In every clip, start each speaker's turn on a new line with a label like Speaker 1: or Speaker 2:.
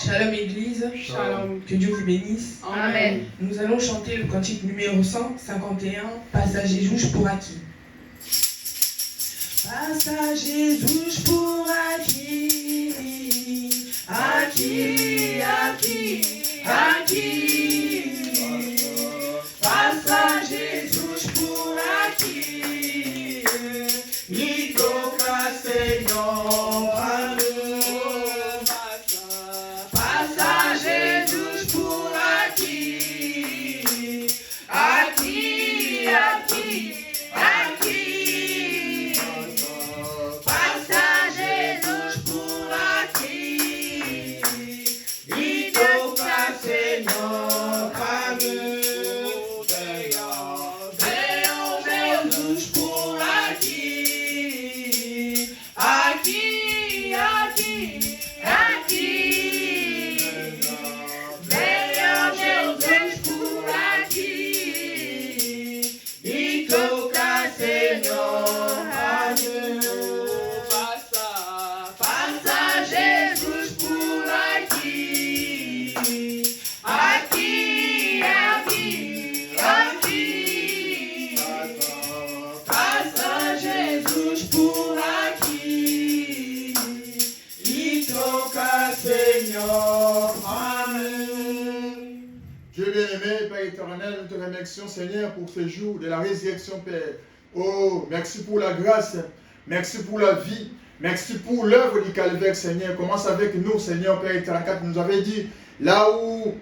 Speaker 1: Shalom Église.
Speaker 2: Shalom.
Speaker 1: Que Dieu vous bénisse.
Speaker 2: Amen.
Speaker 1: Nous allons chanter le cantique numéro 151, Passager rouge pour acquis. Passager rouge pour acquis. Acquis, acquis, acquis. Passager rouge pour acquis. Nico Castellon. Passager rouge pour acquis. Acquis, acquis, acquis. Passager rouge pour acquis. Nico Castellon. Rouge pour acquis. Acquis, acquis, acquis. Veillons rouge pour acquis. Nico Castellon. Passager rouge pour acquis. Acquis, acquis, acquis. Passager rouge pour acquis. Nico Castellon. Amen.
Speaker 3: Dieu bien-aimé, Père éternel, nous te remercions, Seigneur, pour ce jour de la résurrection, Père. Oh, merci pour la grâce, merci pour la vie, merci pour l'œuvre du calvaire, Seigneur. Commence avec nous, Seigneur, Père éternel, car tu nous avais dit, là où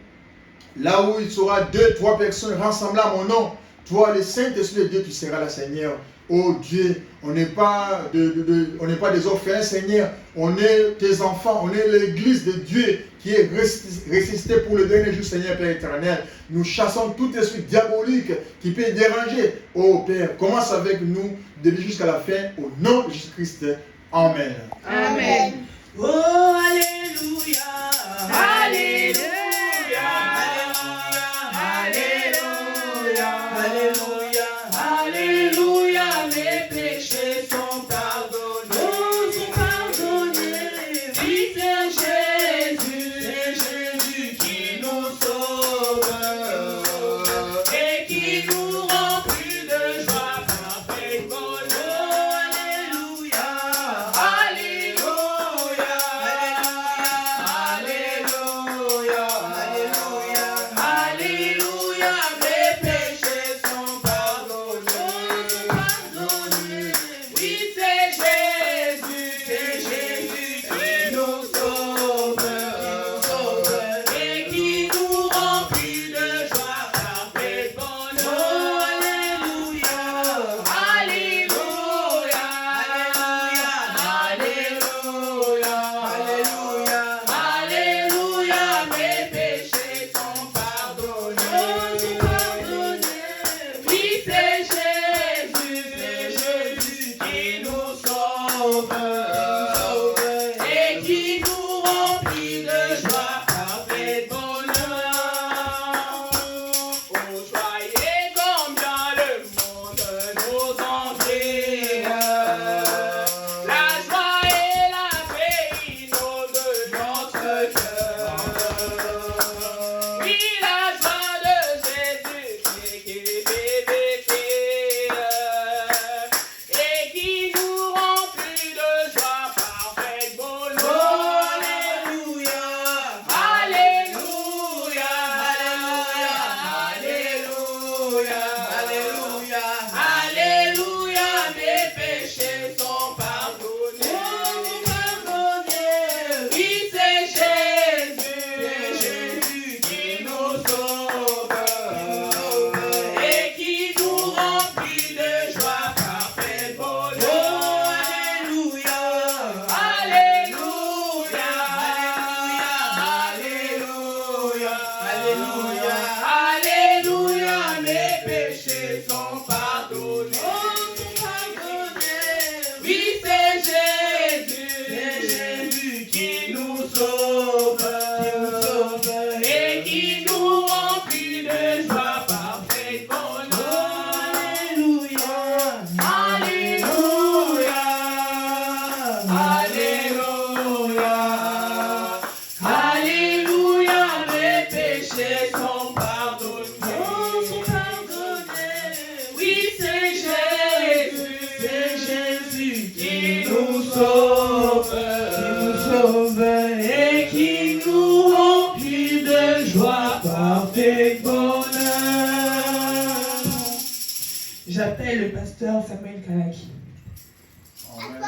Speaker 3: il sera 2, 3 personnes rassemblées à mon nom, toi, le Saint-Esprit de Dieu, tu seras là, Seigneur. Oh Dieu, on n'est pas des orphelins, Seigneur. On est tes enfants, on est l'église de Dieu qui est ressuscitée pour le dernier jour, Seigneur, Père éternel. Nous chassons tout esprit diabolique qui peut déranger. Oh Père, commence avec nous, début jusqu'à la fin, au nom de Jésus-Christ. Amen.
Speaker 2: Amen.
Speaker 1: Oh, alléluia. Alléluia. Alléluia. Alléluia. Alléluia. Mes péchés sont pardonnés. Sont pardonnés. Oui, c'est Jésus qui nous sauve et qui nous remplit de joie parfaite. Alléluia. Alléluia. Alléluia. Alléluia. Alléluia. Mes péchés sont pardonnés. Oui, c'est Jésus qui nous sauve et qui nous remplit de joie parfaite. Alléluia. Alléluia. Alléluia. Alléluia. Alléluia. Mes péchés sont pardonnés. Oui, c'est Jésus qui nous sauve et qui nous remplit de joie parfaite bonheur. Oh, joyeux combien le monde nous envier. La joie et la paix inondent notre cœur. Oui, la joie de Jésus qui est péché et qui nous remplit de joie parfaite bonheur. Alléluia. Alléluia. Alléluia. Alléluia. Alléluia. Mes péchés sont pardonnés. Oui, c'est Jésus qui nous sauve et qui nous remplit de joie parfaite bonheur. Alléluia. Alléluia. Alléluia. Alléluia. Alléluia. Mes péchés sont pardonnés. Oui, c'est Jésus qui nous sauve et qui nous remplit de joie parfaite bonheur. Alléluia. Alléluia. Alléluia. Alléluia. m'appelle le pasteur Samuel Kalaki.
Speaker 3: Amen.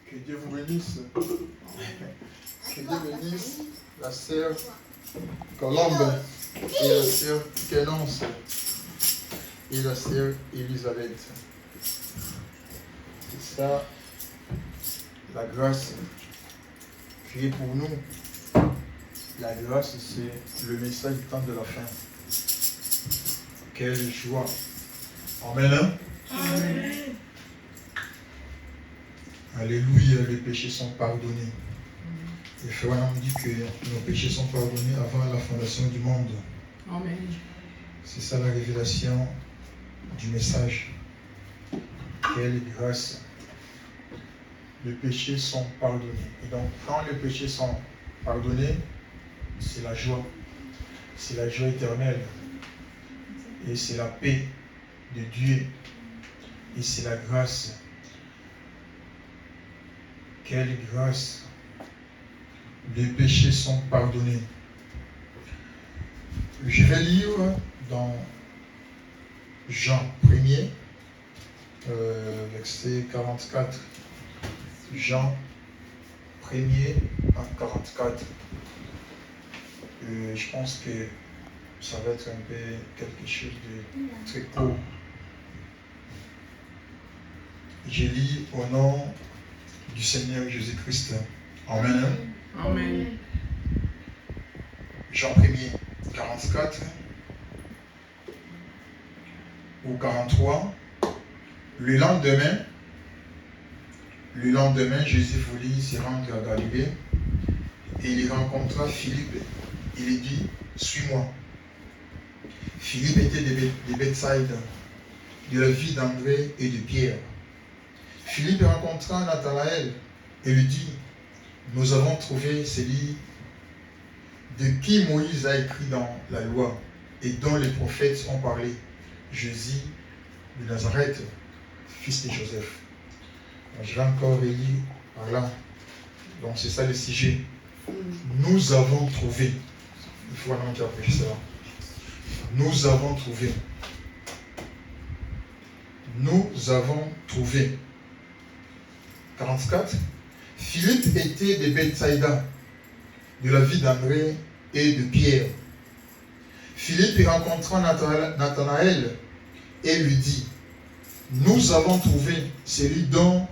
Speaker 3: Que Dieu vous bénisse. Que Dieu bénisse la sœur Colombe et la sœur Kenonce et la sœur Elisabeth. C'est ça, la grâce qui est pour nous. La grâce, c'est le message du temps de la fin. Quelle joie. Amen. Hein?
Speaker 1: Amen.
Speaker 3: Alléluia, les péchés sont pardonnés. Et Frère nous dit que nos péchés sont pardonnés avant la fondation du monde.
Speaker 1: Amen.
Speaker 3: C'est ça la révélation du message. Quelle grâce. Les péchés sont pardonnés. Et donc, quand les péchés sont pardonnés, c'est la joie. C'est la joie éternelle. Et c'est la paix de Dieu. Et c'est la grâce. Quelle grâce. Les péchés sont pardonnés. Je vais lire dans Jean 1er, verset 44. Jean 1er à 44. Je pense que ça va être un peu quelque chose de très court. Je lis au nom du Seigneur Jésus-Christ. Amen.
Speaker 1: Amen.
Speaker 3: Jean 1er, 44 ou 43. Le lendemain, Jésus voulut se rendre à Galilée et il rencontra Philippe. Il lui dit, suis-moi. Philippe était de Bethsaïda, de la ville d'André et de Pierre. Philippe rencontra Nathanaël et lui dit, nous avons trouvé celui de qui Moïse a écrit dans la loi et dont les prophètes ont parlé, Jésus de Nazareth, fils de Joseph. Je vais encore relire par là. Donc c'est ça le sujet. Nous avons trouvé. Il faut vraiment dire cela. Nous avons trouvé. Nous avons trouvé. 44. Philippe était de Bethsaïda, de la ville d'André et de Pierre. Philippe rencontra Nathanaël et lui dit, nous avons trouvé celui dont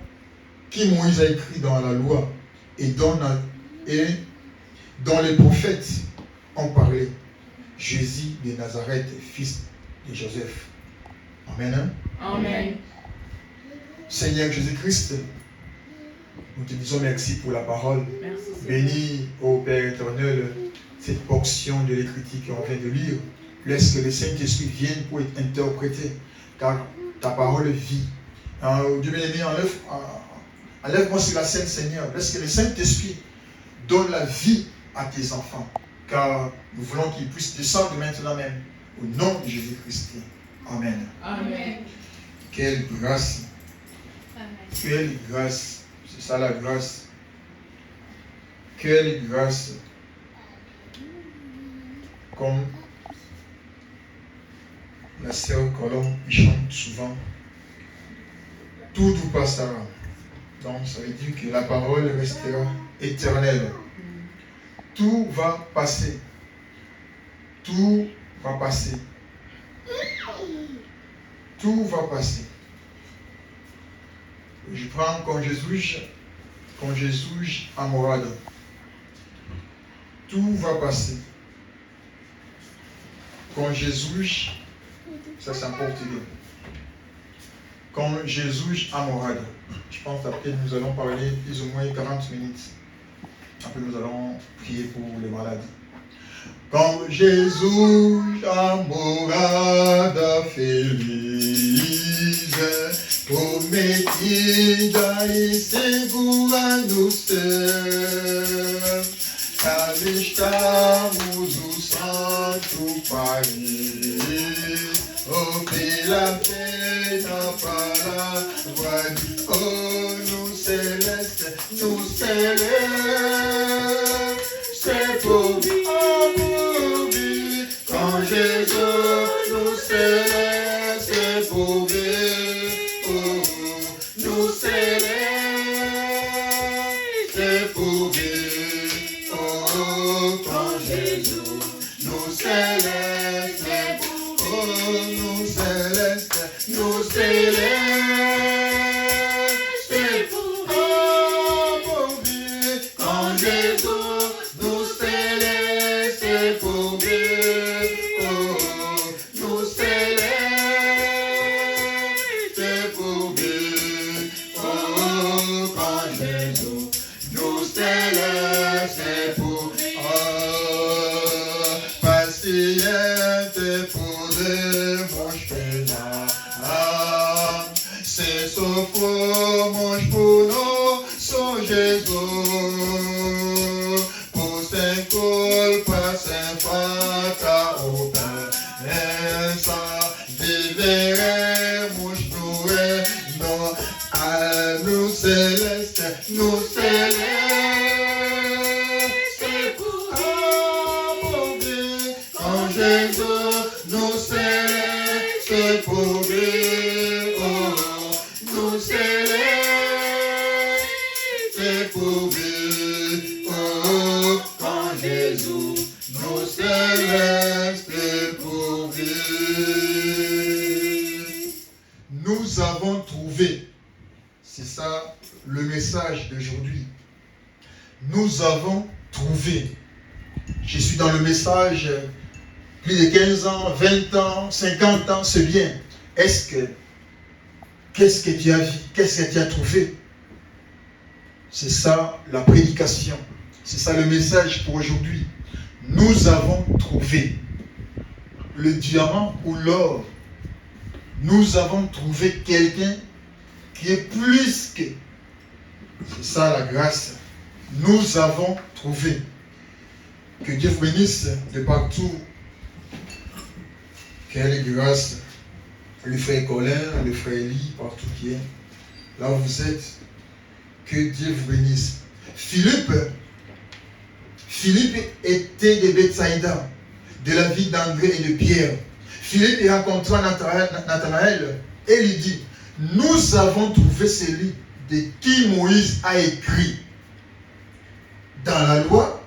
Speaker 3: qui Moïse a écrit dans la loi et dont les prophètes ont parlé, Jésus de Nazareth, fils de Joseph. Amen.
Speaker 1: Amen.
Speaker 3: Seigneur Jésus-Christ, nous te disons merci pour la parole.
Speaker 1: Merci.
Speaker 3: Bénis, ô Père éternel, cette portion de l'écriture qu'on vient de lire. Laisse que le Saint-Esprit vienne pour être interprété, car ta parole vit. Dieu bien-aimé, enlève-moi sur la scène, Seigneur. Laisse que le Saint-Esprit donne la vie à tes enfants, car nous voulons qu'ils puissent descendre maintenant même, au nom de Jésus-Christ. Amen.
Speaker 1: Amen.
Speaker 3: Quelle grâce.
Speaker 2: Amen.
Speaker 3: Quelle grâce. C'est ça la grâce. Quelle grâce. Comme la sœur Colombe chante souvent, tout nous passera. Donc ça veut dire que la parole restera éternelle. Tout va passer. Tout va passer. Tout va passer. Je prends quand Jésus à Morade. Tout va passer. Quand Jésus, ça c'est en portugais. Quand Jésus à Morade. Je pense qu'après nous allons parler plus ou moins 40 minutes. Après nous allons prier pour les malades. Quand Jésus à Morada feliz, prometida e segura no céu, ali estamos o santo país, oh pela fé na palavra de no celeste, c'est pour quand Jésus nous céleste, c'est pour vivre.
Speaker 2: Jésus,
Speaker 3: nous célestes, oh, nous célestes, nous célestes, oh, pour vivre, quand Jésus, nous célestes, pour vivre, oh, nous célestes, pour vivre, oh, quand Jésus, nous célestes, pour vivre, oh, paciente pour demonstrar, c'est sofremos por nós, só Jesus, por sem culpa, sem falta ou pensa, viveremos no reino, no celeste, no celeste, quand Jésus nous céleste pour vivre, oh, nous céleste pour vivre, oh, quand Jésus nous céleste pour vivre. Nous avons trouvé, c'est ça le message d'aujourd'hui. Nous avons trouvé. Je suis dans le message plus de 15 ans, 20 ans, 50 ans, c'est bien. Qu'est-ce que tu as vu? Qu'est-ce que tu as trouvé? C'est ça la prédication. C'est ça le message pour aujourd'hui. Nous avons trouvé le diamant ou l'or. Nous avons trouvé quelqu'un qui est plus que. C'est ça la grâce. Nous avons trouvé. Que Dieu vous bénisse de partout. Quelle grâce. Le frère Colin, le frère Elie, partout qui est. Là où vous êtes. Que Dieu vous bénisse. Philippe était de Bethsaïda, de la ville d'André et de Pierre. Philippe y rencontra Nathanaël et lui dit, nous avons trouvé celui de qui Moïse a écrit dans la loi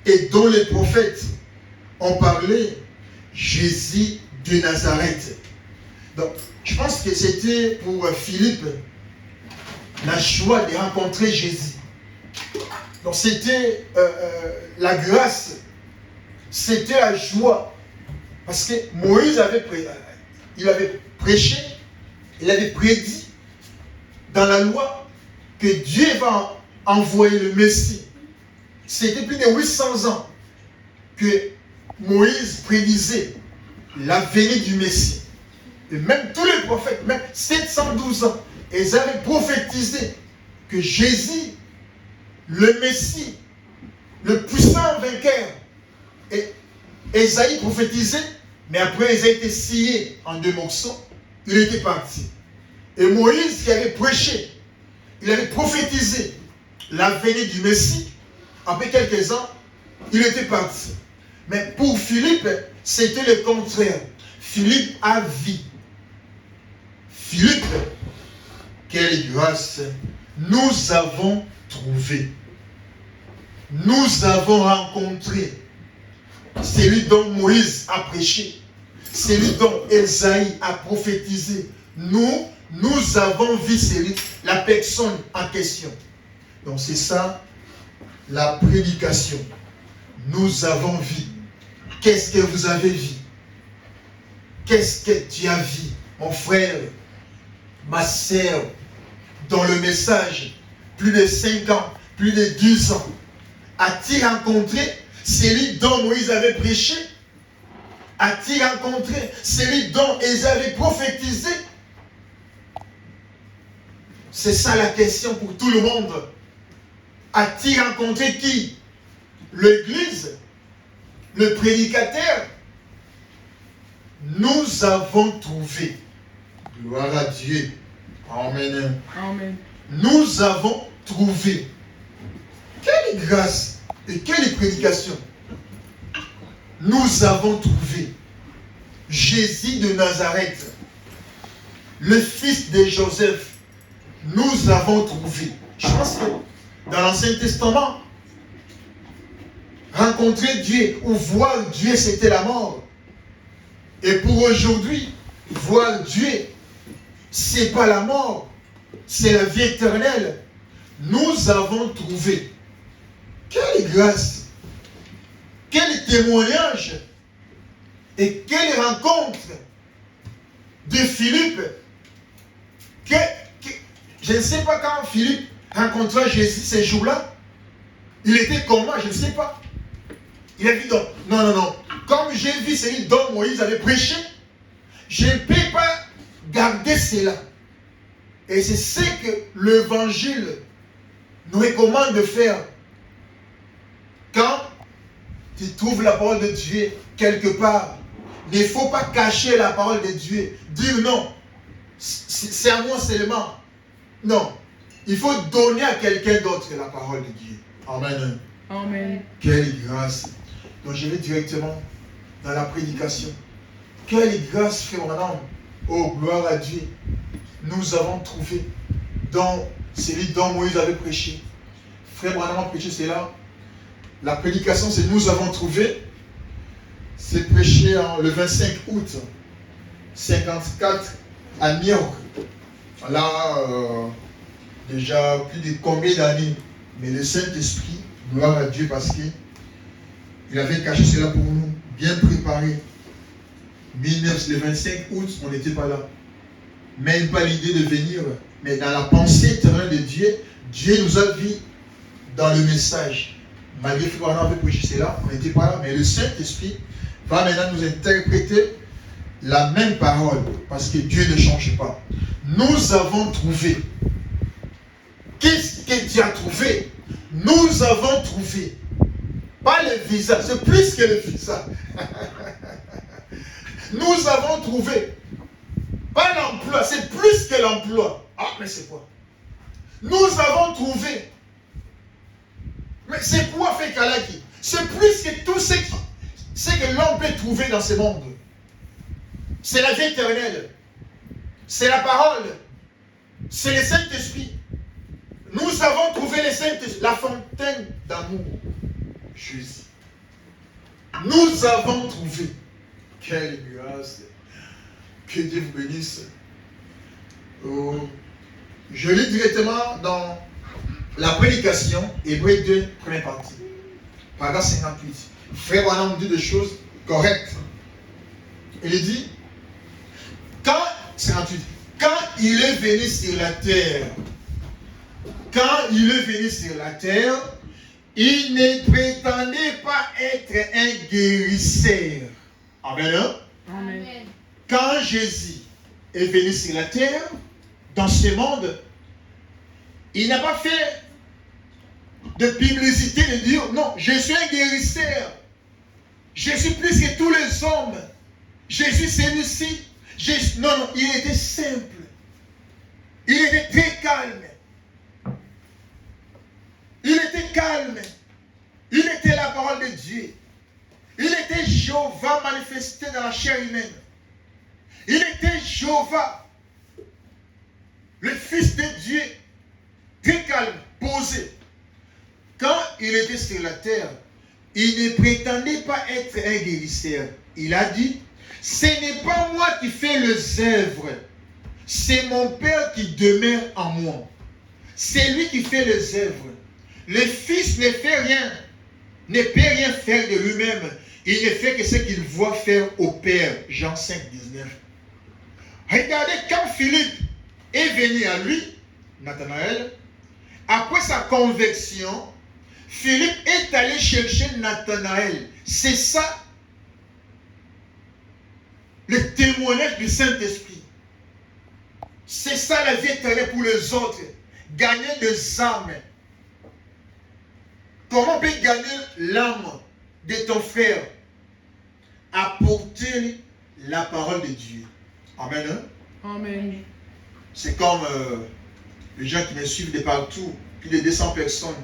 Speaker 3: et dont les prophètes ont parlé, Jésus de Nazareth. Donc, je pense que c'était pour Philippe la joie de rencontrer Jésus. Donc, c'était la grâce, c'était la joie. Parce que Moïse avait prêché, il avait prédit dans la loi que Dieu va envoyer le Messie. C'était plus de 800 ans que Moïse prédisait la venue du Messie. Et même tous les prophètes, même 712 ans, ils avaient prophétisé que Jésus, le Messie, le puissant vainqueur, et Ésaïe prophétisait, mais après il a été scié en 2 morceaux, il était parti. Et Moïse qui avait prêché, il avait prophétisé la venue du Messie. Après quelques ans, il était parti. Mais pour Philippe, c'était le contraire. Philippe a vu. Philippe, quelle grâce, nous avons trouvé. Nous avons rencontré celui dont Moïse a prêché, celui dont Ésaïe a prophétisé. Nous avons vu la personne en question. Donc c'est ça la prédication. Nous avons vu. Qu'est-ce que vous avez vu? Qu'est-ce que tu as vu, mon frère, ma sœur, dans le message, plus de 5 ans, plus de 10 ans? As-tu rencontré celui dont Moïse avait prêché? As-tu rencontré celui dont ils avaient prophétisé? C'est ça la question pour tout le monde. As-tu rencontré qui? L'Église? Le prédicateur? Nous avons trouvé. Gloire à Dieu. Amen.
Speaker 1: Amen.
Speaker 3: Nous avons trouvé. Quelle grâce et quelle prédication. Nous avons trouvé Jésus de Nazareth, le fils de Joseph. Nous avons trouvé. Je pense que dans l'Ancien Testament, rencontrer Dieu ou voir Dieu, c'était la mort. Et pour aujourd'hui, voir Dieu, c'est pas la mort, c'est la vie éternelle. Nous avons trouvé. Quelle grâce, quel témoignage et quelle rencontre de Philippe. Je ne sais pas quand Philippe rencontra Jésus ces jours-là. Il était comment, je ne sais pas. Il a dit donc, non. Comme j'ai vu celui dont Moïse avait prêché, je ne peux pas garder cela. Et c'est ce que l'évangile nous recommande de faire. Quand tu trouves la parole de Dieu quelque part, il ne faut pas cacher la parole de Dieu. Dire non, c'est à moi seulement. Non, il faut donner à quelqu'un d'autre la parole de Dieu. Amen.
Speaker 1: Amen.
Speaker 3: Quelle grâce. Donc je vais directement dans la prédication. Quelle grâce, frère Branham. Oh, gloire à Dieu. Nous avons trouvé dans celui dont Moïse avait prêché. Frère Branham a prêché cela. La prédication, c'est nous avons trouvé. C'est prêché le 25 août 54 à New York. Là, déjà plus de combien d'années. Mais le Saint-Esprit, gloire à Dieu, parce qu'il avait caché cela pour nous, bien préparé. Le 25 août, on n'était pas là. Même pas l'idée de venir. Mais dans la pensée éternelle de Dieu, Dieu nous a vu dans le message. Malgré qu'on avait prêché cela, on n'était pas là. Mais le Saint-Esprit va maintenant nous interpréter la même parole. Parce que Dieu ne change pas. Nous avons trouvé. Qu'est-ce que Dieu a trouvé? Nous avons trouvé. Pas le visa, c'est plus que le visa. Nous avons trouvé. Pas l'emploi, c'est plus que l'emploi. Ah, mais c'est quoi? Nous avons trouvé. Mais c'est quoi faire Kalaki? C'est plus que tout ce que l'homme peut trouver dans ce monde. C'est la vie éternelle. C'est la parole. C'est le Saint-Esprit. Nous avons trouvé le Saint-Esprit, la fontaine d'amour. Jésus. Nous avons trouvé. Quelle grâce. Que Dieu vous bénisse. Oh. Je lis directement dans la prédication, Hébreux 2, première partie. Paragraphe 58. Frère Branham dit des choses correctes. Il dit, quand il est venu sur la terre, il ne prétendait pas être un guérisseur. Amen.
Speaker 1: Amen.
Speaker 3: Quand Jésus est venu sur la terre, dans ce monde, il n'a pas fait de publicité de dire non, je suis un guérisseur. Je suis plus que tous les hommes. Jésus celui-ci. Non, il était simple. Il était très calme. Il était calme. Il était la parole de Dieu. Il était Jéhovah manifesté dans la chair humaine. Il était Jéhovah, le Fils de Dieu, très calme, posé. Quand il était sur la terre, il ne prétendait pas être un guérisseur. Il a dit, ce n'est pas moi qui fais les œuvres, c'est mon Père qui demeure en moi. C'est lui qui fait les œuvres. Le Fils ne fait rien, ne peut rien faire de lui-même. Il ne fait que ce qu'il voit faire au Père. Jean 5, 19. Regardez, quand Philippe est venu à lui, Nathanaël, après sa conversion, Philippe est allé chercher Nathanaël. C'est ça, le témoignage du Saint-Esprit. C'est ça la vie éternelle pour les autres. Gagner des âmes. Comment on peut gagner l'âme de ton frère? Apporter la parole de Dieu. Amen. Hein?
Speaker 1: Amen.
Speaker 3: C'est comme les gens qui me suivent de partout, plus de 200 personnes.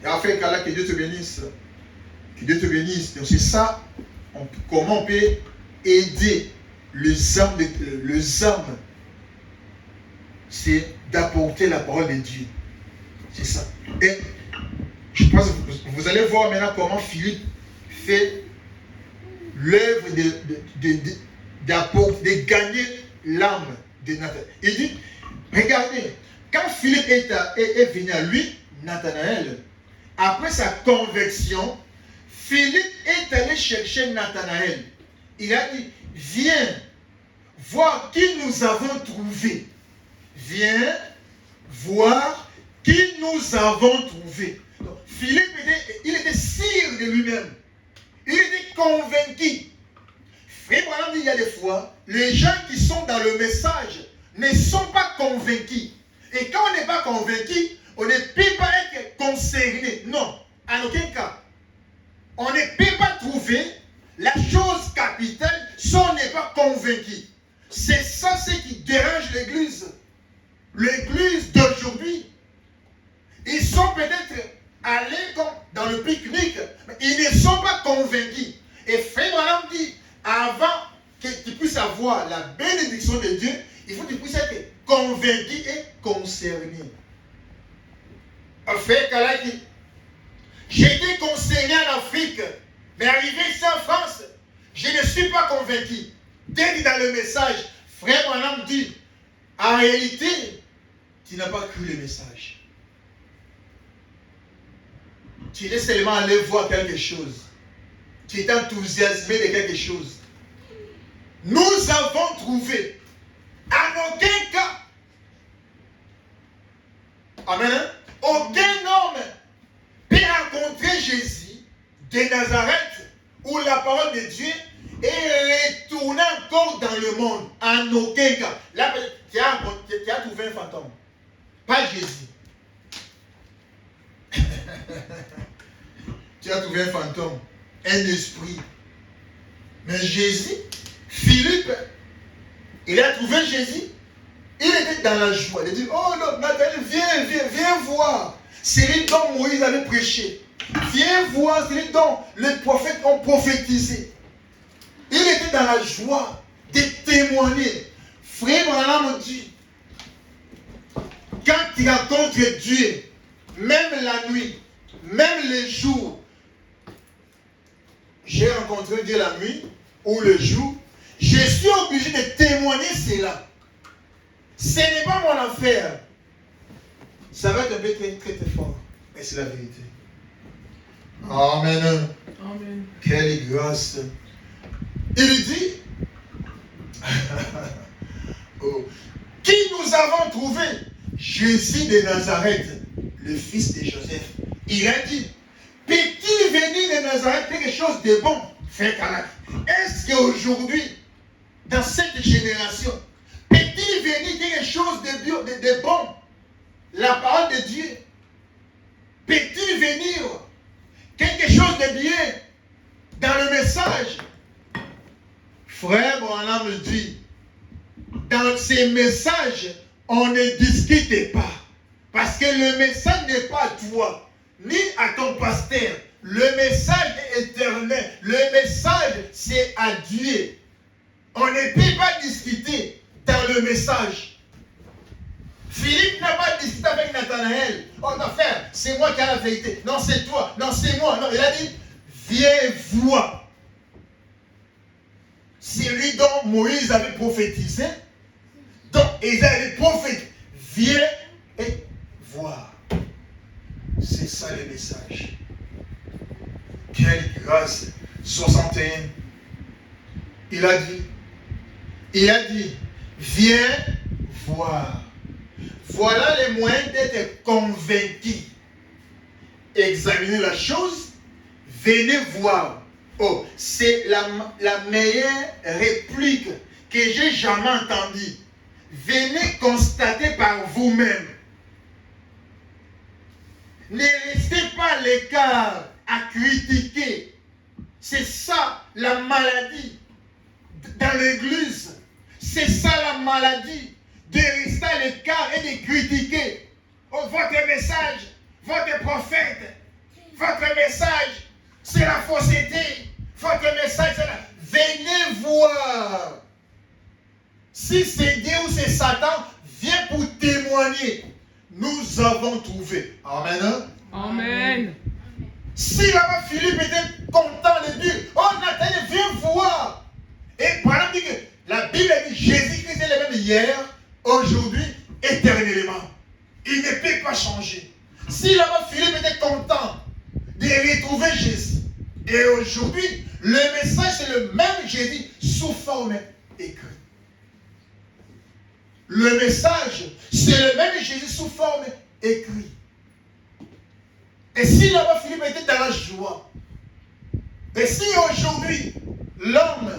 Speaker 3: Et enfin, que Dieu te bénisse. Que Dieu te bénisse. Donc c'est ça, comment on peut aider les âmes. C'est d'apporter la parole de Dieu. C'est ça. Et je pense que vous allez voir maintenant comment Philippe fait l'œuvre d'apporter, de gagner l'âme de Nathanaël. Il dit, regardez, quand Philippe est venu à lui, Nathanaël, après sa conversion, Philippe est allé chercher Nathanaël. Il a dit, viens voir qui nous avons trouvé. Viens voir qui nous avons trouvé. Donc, Philippe, il était sûr de lui-même. Il était convaincu. Frère Branham dit, il y a des fois, les gens qui sont dans le message ne sont pas convaincus. Et quand on n'est pas convaincu, on ne peut pas être concerné. Non, en aucun cas. On ne peut pas trouver la chose capitale si on n'est pas convaincu. C'est ça ce qui dérange l'Église. L'Église d'aujourd'hui. Ils sont peut-être allés dans le pique-nique, mais ils ne sont pas convaincus. Et Frère Branham dit, avant que tu puisses avoir la bénédiction de Dieu, il faut que tu puisses être convaincu et concerné. Frère Kalaki, j'étais concerné en Afrique, mais arrivé ici en France, je ne suis pas convaincu. Dès que dans le message, Frère Branham dit, en réalité, tu n'as pas cru le message. Tu es seulement allé voir quelque chose. Tu es enthousiasmé de quelque chose. Nous avons trouvé, en aucun cas, amen, aucun homme peut rencontrer Jésus de Nazareth où la parole de Dieu est retournée encore dans le monde. En aucun cas. Là, tu as trouvé un fantôme. Pas Jésus. Tu as trouvé un fantôme, un esprit. Mais Jésus, Philippe, il a trouvé Jésus. Il était dans la joie. Il a dit, oh non, Nathanaël, viens voir. C'est lui dont Moïse avait prêché. Viens voir, c'est lui dont les prophètes ont prophétisé. Il était dans la joie de témoigner. Frère Branham dit, quand tu rencontres Dieu, même la nuit, même les jours, j'ai rencontré Dieu la nuit ou le jour, je suis obligé de témoigner cela. Ce n'est pas mon affaire. Ça va être un peu très, très, très fort, mais c'est la vérité. Amen.
Speaker 1: Amen.
Speaker 3: Quelle grâce. Il dit, oh, qui nous avons trouvé? Jésus de Nazareth, le fils de Joseph. Il a dit, peut-il venir de Nazareth quelque chose de bon? Frère Kalak, est-ce qu'aujourd'hui, dans cette génération, peut-il venir quelque chose de bon? La parole de Dieu. Peut-il venir quelque chose de bien dans le message? Frère Branham dit, dans ces messages, on ne discute pas. Parce que le message n'est pas à toi, ni à ton pasteur. Le message est éternel. Le message, c'est à Dieu. On ne peut pas discuter dans le message. Philippe n'a pas discuté avec Nathanaël. Oh, non, frère, c'est moi qui ai la vérité. Non, c'est toi. Non, c'est moi. Non, il a dit, viens voir. C'est lui dont Moïse avait prophétisé. Donc, ils avaient prophétisé. Viens et voir. C'est ça le message. Quelle grâce. 61. Il a dit, viens voir. Voilà les moyens d'être convaincu. Examinez la chose, venez voir. Oh, c'est la meilleure réplique que j'ai jamais entendue. Venez constater par vous-même. Ne restez pas à l'écart à critiquer. C'est ça la maladie dans l'église. C'est ça la maladie de rester à l'écart et de critiquer. Oh, votre message, votre prophète, votre message, c'est la fausseté. Votre message, c'est la... Venez voir. Si c'est Dieu ou c'est Satan, viens pour témoigner. Nous avons trouvé. Amen.
Speaker 1: Amen.
Speaker 3: Si là-bas Philippe était content de dire, hier, aujourd'hui, éternellement. Il ne peut pas changer. Si là-bas Philippe était content de retrouver Jésus, et aujourd'hui, le message c'est le même Jésus sous forme écrite. Le message, c'est le même Jésus sous forme écrite. Et si là-bas Philippe était dans la joie, et si aujourd'hui, l'homme,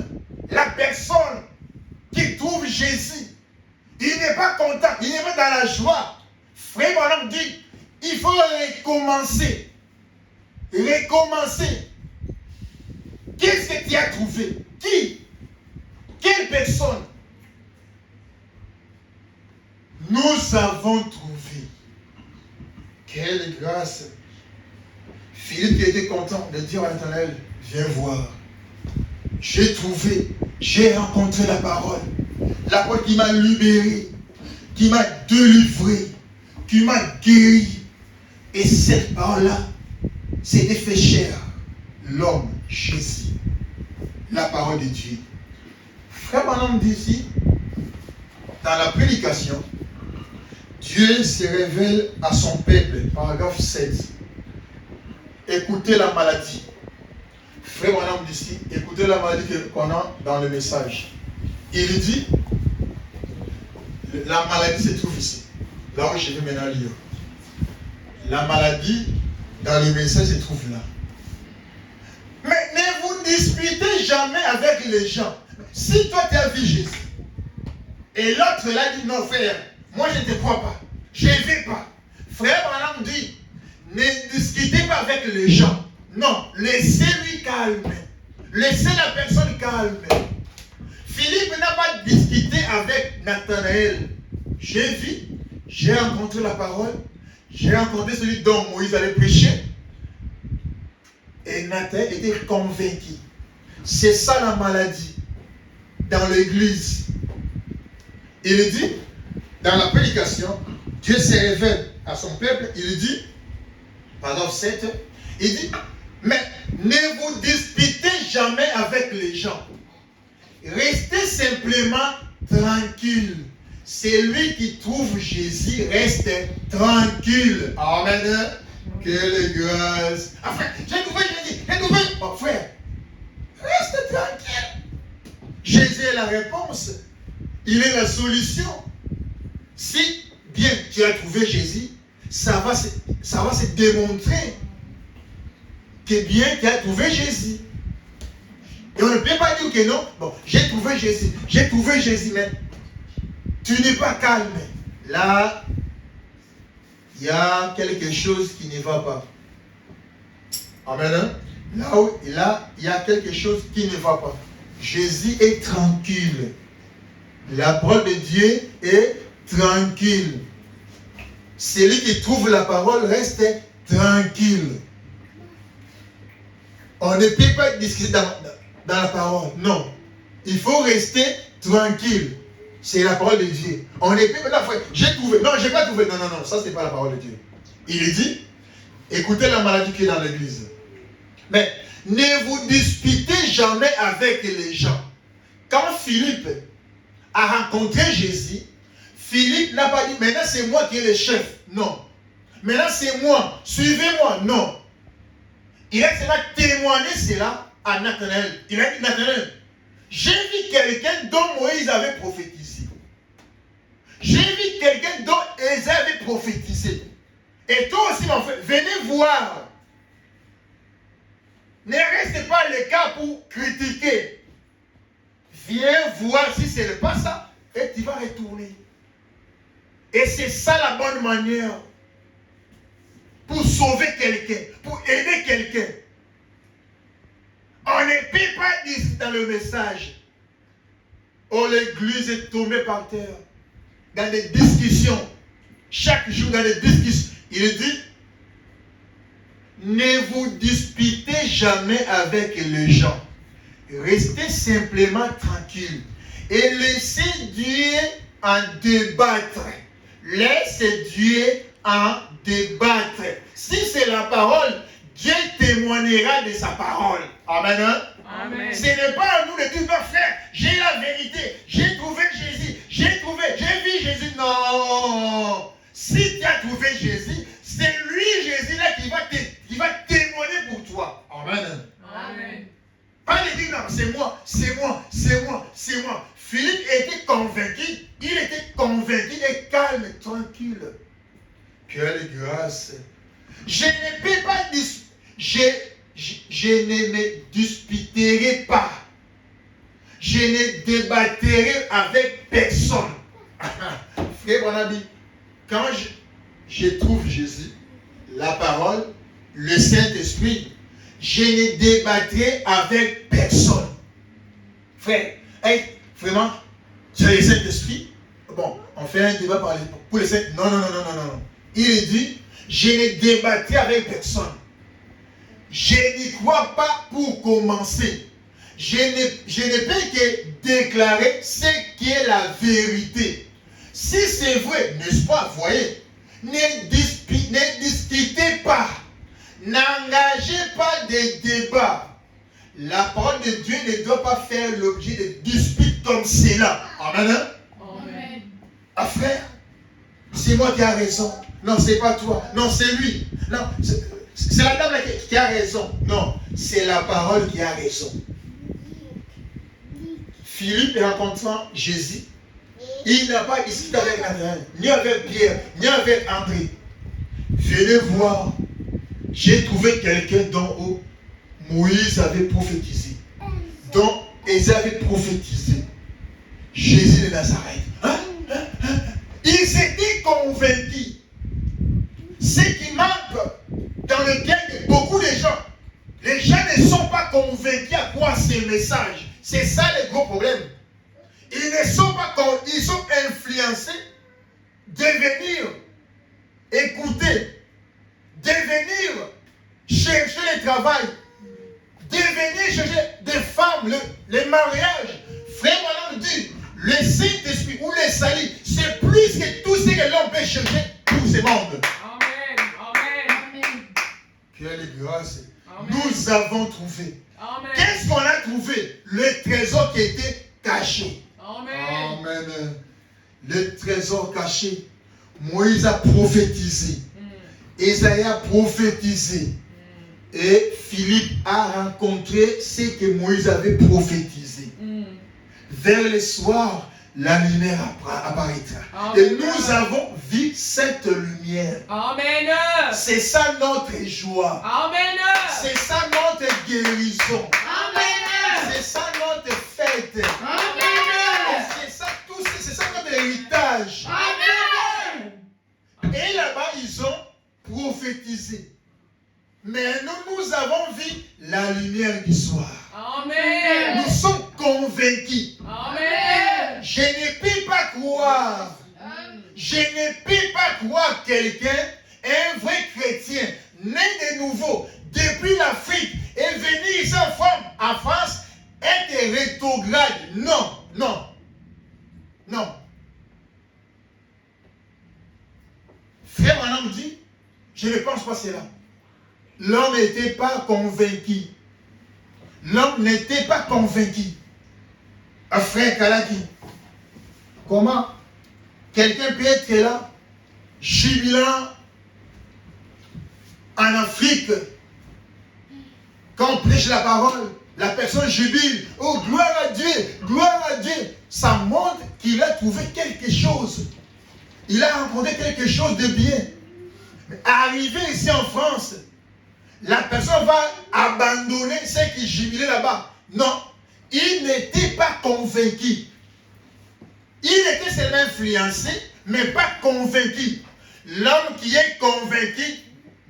Speaker 3: la personne qui trouve Jésus, il n'est pas content, il n'est pas dans la joie, frère Branham dit, il faut recommencer. Recommencer. Qu'est-ce que tu as trouvé? Qui? Quelle personne? Nous avons trouvé. Quelle grâce. Philippe qui était content de dire à l'Éternel, viens voir. J'ai trouvé, j'ai rencontré la parole. La parole qui m'a libéré, qui m'a délivré, qui m'a guéri. Et cette parole-là, c'était fait chair. L'homme, Jésus. La parole de Dieu. Frère Branham dit ici, dans la prédication, Dieu se révèle à son peuple, paragraphe 7. Écoutez la maladie. Frère Branham dit ici, écoutez la maladie qu'on a dans le message. Il dit, la maladie se trouve ici. Là où je vais maintenant lire. La maladie, dans le message, se trouve là. Mais ne vous disputez jamais avec les gens. Si toi tu as vu Jésus, et l'autre là dit, non frère, moi je ne te crois pas, je ne vais pas. Frère Branham dit, ne discutez pas avec les gens. Non, laissez-lui calmer. Laissez la personne calme. Philippe n'a pas discuté avec Nathanaël. J'ai vu, j'ai rencontré la parole, j'ai rencontré celui dont Moïse avait prêché. Et Nathanaël était convaincu. C'est ça la maladie dans l'église. Il dit, dans la prédication, Dieu se révèle à son peuple, il dit, paragraphe 7, il dit, mais ne vous disputez jamais avec les gens. Restez simplement tranquille. Celui qui trouve Jésus reste tranquille. Amen. Quelle grâce. Ah frère, j'ai trouvé Jésus. J'ai trouvé. Mon frère, reste tranquille. Jésus est la réponse. Il est la solution. Si bien tu as trouvé Jésus, ça va se démontrer que bien tu as trouvé Jésus. Et on ne peut pas dire que non, bon, j'ai trouvé Jésus, mais tu n'es pas calme. Là, il y a quelque chose qui ne va pas. Amen. Là, il y a quelque chose qui ne va pas. Jésus est tranquille. La parole de Dieu est tranquille. Celui qui trouve la parole reste tranquille. On ne peut pas discuter dans la parole. Non. Il faut rester tranquille. C'est la parole de Dieu. On ne peut pas. J'ai trouvé. Non, je n'ai pas trouvé. Non. Ça, ce n'est pas la parole de Dieu. Il dit, écoutez la maladie qui est dans l'église. Mais ne vous disputez jamais avec les gens. Quand Philippe a rencontré Jésus, Philippe n'a pas dit, maintenant c'est moi qui est le chef. Non. Maintenant c'est moi. Suivez-moi. Non. Il a seulement témoigné cela à Nathanaël. Il a dit, Nathanaël, j'ai vu quelqu'un dont Moïse avait prophétisé. J'ai vu quelqu'un dont Ésaïe avait prophétisé. Et toi aussi, mon frère, venez voir. Ne reste pas le cas pour critiquer. Viens voir si ce n'est pas ça. Et tu vas retourner. Et c'est ça la bonne manière pour sauver quelqu'un, pour aider quelqu'un. On ne peut pas dire dans le message. Oh, l'église est tombée par terre. Dans des discussions. Chaque jour dans des discussions. Il dit, ne vous disputez jamais avec les gens. Restez simplement tranquille. Et laissez Dieu en débattre. Laissez Dieu en débattre. Si c'est la parole, Dieu témoignera de sa parole. Amen.
Speaker 2: Amen.
Speaker 3: Ce n'est pas à nous de dire, non frère, j'ai la vérité, j'ai trouvé Jésus,
Speaker 2: j'ai vu Jésus. Non. Si tu as trouvé Jésus, c'est lui, Jésus, là, qui va témoigner pour toi. Amen.
Speaker 4: Amen.
Speaker 2: Pas de dire non, c'est moi. Philippe était convaincu, et calme, tranquille. Quelle grâce. Je ne peux pas je ne me disputerai pas. Je ne débattrai avec personne. Frère Bonabi, quand je trouve Jésus, la parole, le Saint-Esprit, je ne débattrai avec personne. Frère, hey, vraiment, tu as le Saint-Esprit? Bon, on fait un débat pour le Saint-Esprit. Non. Il dit, je ne débattrai avec personne. Je n'y crois pas pour commencer. Je ne peux que déclarer ce qui est la vérité. Si c'est vrai, n'est-ce pas, voyez, ne discutez pas. N'engagez pas de débat. La parole de Dieu ne doit pas faire l'objet de disputes comme cela. Amen.
Speaker 4: Amen.
Speaker 2: Ah frère, c'est moi qui a raison. Non, c'est pas toi. Non, c'est lui. Non, c'est la dame qui a raison. Non, c'est la parole qui a raison. Philippe rencontrant Jésus, il n'a pas discuté avec Nathanaël, ni avec Pierre, ni avec André. Venez voir, j'ai trouvé quelqu'un dont Moïse avait prophétisé, dont Ésaïe avait prophétisé. Jésus de Nazareth. Ils étaient convaincus. Ce qui manque dans le cœur de beaucoup de gens, les gens ne sont pas convaincus à quoi ces messages. C'est ça le gros problème. Ils ne sont pas convaincus, ils sont influencés de venir écouter, de venir chercher le travail, de venir chercher des femmes, le mariage. Frère, on dit, le Saint-Esprit ou le salut, c'est plus que tout ce que l'homme peut chercher pour ce monde. Quelle grâce. Amen. Nous avons trouvé. Amen. Qu'est-ce qu'on a trouvé? Le trésor qui était caché.
Speaker 4: Amen.
Speaker 2: Amen. Le trésor caché. Moïse a prophétisé. Ésaïe a prophétisé. Et Philippe a rencontré ce que Moïse avait prophétisé. Vers le soir, la lumière apparaîtra. Amen. Et nous avons vu cette lumière.
Speaker 4: Amen.
Speaker 2: C'est ça notre joie.
Speaker 4: Amen.
Speaker 2: C'est ça notre guérison.
Speaker 4: Amen.
Speaker 2: C'est ça notre fête.
Speaker 4: Amen.
Speaker 2: C'est ça notre héritage.
Speaker 4: Amen.
Speaker 2: Et là-bas, ils ont prophétisé. Mais nous avons vu la lumière du soir.
Speaker 4: Amen.
Speaker 2: Nous sommes convaincus.
Speaker 4: Amen.
Speaker 2: Je ne peux pas croire. Je ne peux pas croire quelqu'un, un vrai chrétien, né de nouveau, depuis l'Afrique, et venir ici en France, être rétrograde. Non. Frère Branham dit, je ne pense pas cela. L'homme n'était pas convaincu. L'homme n'était pas convaincu. Un frère Kalaki, comment quelqu'un peut être là, jubilant en Afrique, quand on prêche la parole, la personne jubile, oh gloire à Dieu, gloire à Dieu. Ça montre qu'il a trouvé quelque chose. Il a rencontré quelque chose de bien. Mais arrivé ici en France, la personne va abandonner ce qui jubilait là-bas. Non, il n'était pas convaincu. Il était seulement influencé, mais pas convaincu. L'homme qui est convaincu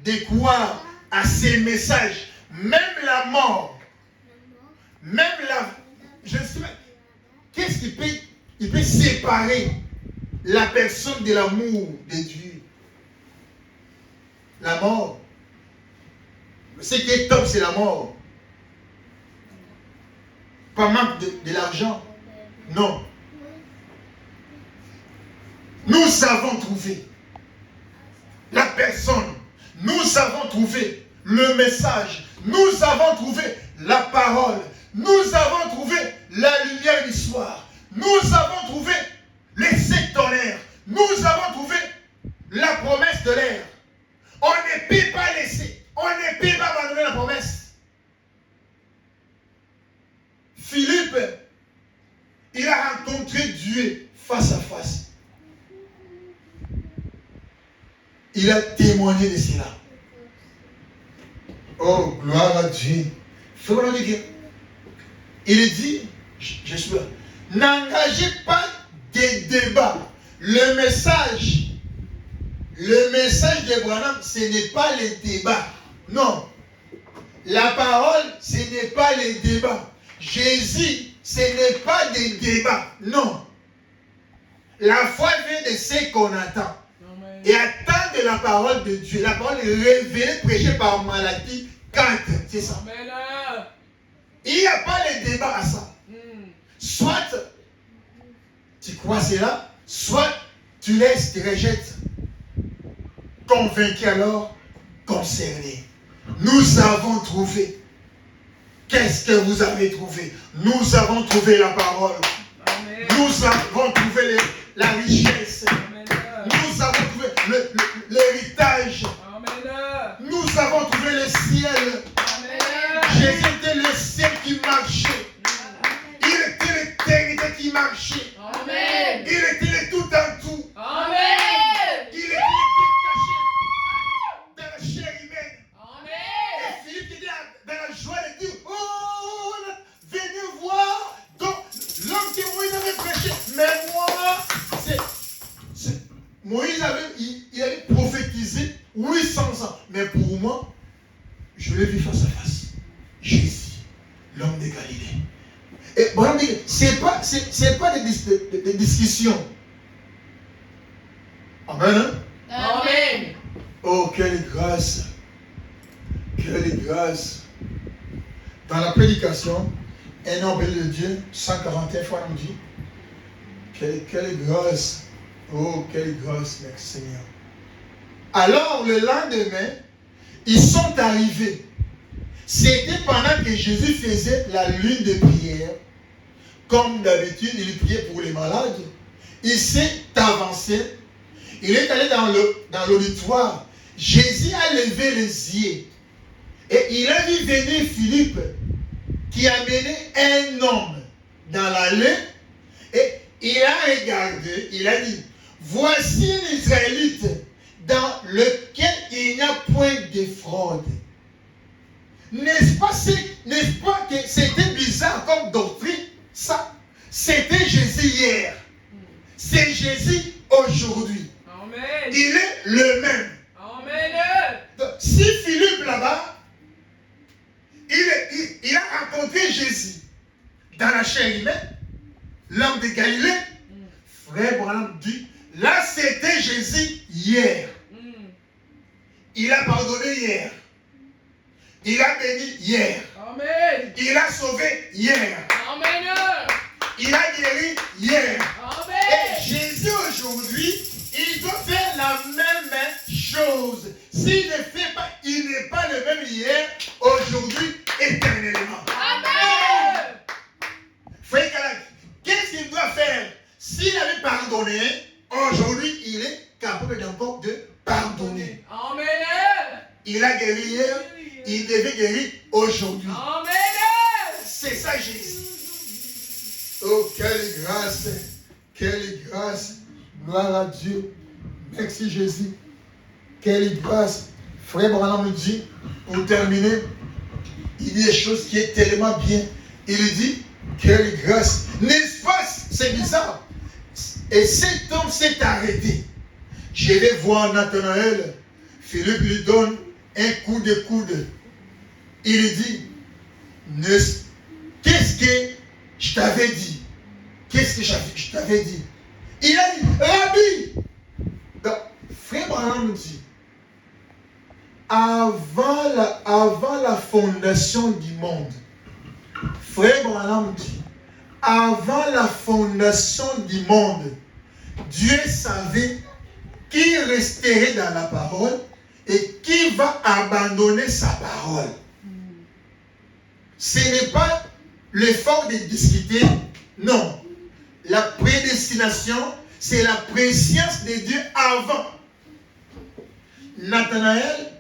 Speaker 2: de croire à ces messages, même la mort, même la... Je ne sais pas. Qu'est-ce qui peut séparer la personne de l'amour de Dieu? La mort. Ce qui est top, c'est la mort. Pas manque de l'argent. Non. Nous avons trouvé la personne. Nous avons trouvé le message. Nous avons trouvé la parole. Nous avons trouvé la lumière du soir. Nous avons trouvé le Philippe, il a rencontré Dieu face à face. Il a témoigné de cela. Oh, gloire à Dieu. Il dit, je suis là, n'engagez pas des débats. Le message de Branham, ce n'est pas les débats. Non. La parole, ce n'est pas les débats. Jésus, ce n'est pas des débats. Non. La foi vient de ce qu'on attend. Et attendre la parole de Dieu. La parole est révélée, prêchée par Malachie 4. C'est ça. Il n'y a pas de débat à ça. Soit tu crois cela, soit tu laisses, tu rejettes. Convaincu alors, concerné. Nous avons trouvé. Qu'est-ce que vous avez trouvé? Nous avons trouvé la parole. Amen. Nous avons trouvé la richesse. Amen. Nous avons trouvé l'héritage. Nous avons trouvé le ciel. Amen. Jésus était le ciel qui marchait. Il était l'éternité qui marchait. Amen. Il était le tout en tout. Amen. Il était caché dans la chair humaine. Amen. Et Philippe était dans la joie de dire, oh, venez voir. Donc, l'homme que Moïse avait prêché. Mais moi, Moïse il avait prophétisé 800 ans. Mais pour moi, je l'ai vu face à face. Jésus, l'homme de Galilée. Et bon, c'est pas des discussions. Amen. Amen. Oh, quelle grâce. Quelle grâce. Dans la prédication, un homme de Dieu, 141 fois on dit, quelle grâce. Oh, quelle grâce, merci Seigneur. Alors, le lendemain, ils sont arrivés. C'était pendant que Jésus faisait la lune de prière. Comme d'habitude, il priait pour les malades. Il s'est avancé. Il est allé dans l'auditoire. Jésus a levé les yeux. Et il a vu venir Philippe, qui a mené un homme dans l'allée. Et il a regardé, il a dit, voici un Israélite dans lequel il n'y a point de fraude. N'est-ce pas que c'était bizarre comme doctrine? Ça, c'était Jésus hier. C'est Jésus aujourd'hui. Amen. Il est le même. Amen. Donc, si Philippe là-bas, il a rencontré Jésus dans la chair humaine, l'homme de Galilée, frère Branham dit, là c'était Jésus hier. Il a pardonné hier. Il a béni hier. Amen. Il a sauvé hier. Amen. Il a guéri hier. Amen. Et Jésus aujourd'hui, il doit faire la même chose. S'il ne fait pas, il n'est pas le même hier, aujourd'hui, éternellement. Amen. Frère Kalak, qu'est-ce qu'il doit faire? S'il avait pardonné, aujourd'hui, il est capable encore de pardonner. Amen. Il a guéri hier. Il devait guérir aujourd'hui. Amen. C'est ça Jésus. Oh, quelle grâce. Quelle grâce. Gloire à Dieu. Merci Jésus. Quelle grâce. Frère Branham nous dit, pour terminer, il dit des choses qui est tellement bien. Il dit, quelle grâce. N'est-ce pas? C'est bizarre. Et cet homme s'est arrêté. Je vais voir Nathanaël. Philippe lui donne un coup de coude. Il dit, qu'est-ce que je t'avais dit? Qu'est-ce que je t'avais dit? Il a dit, Rabbi. Donc, frère Branham nous dit, avant la fondation du monde, frère Branham dit, avant la fondation du monde, Dieu savait qui resterait dans la parole et qui va abandonner sa parole. Ce n'est pas l'effort de discuter, non. La prédestination, c'est la préscience de Dieu avant. Nathanaël,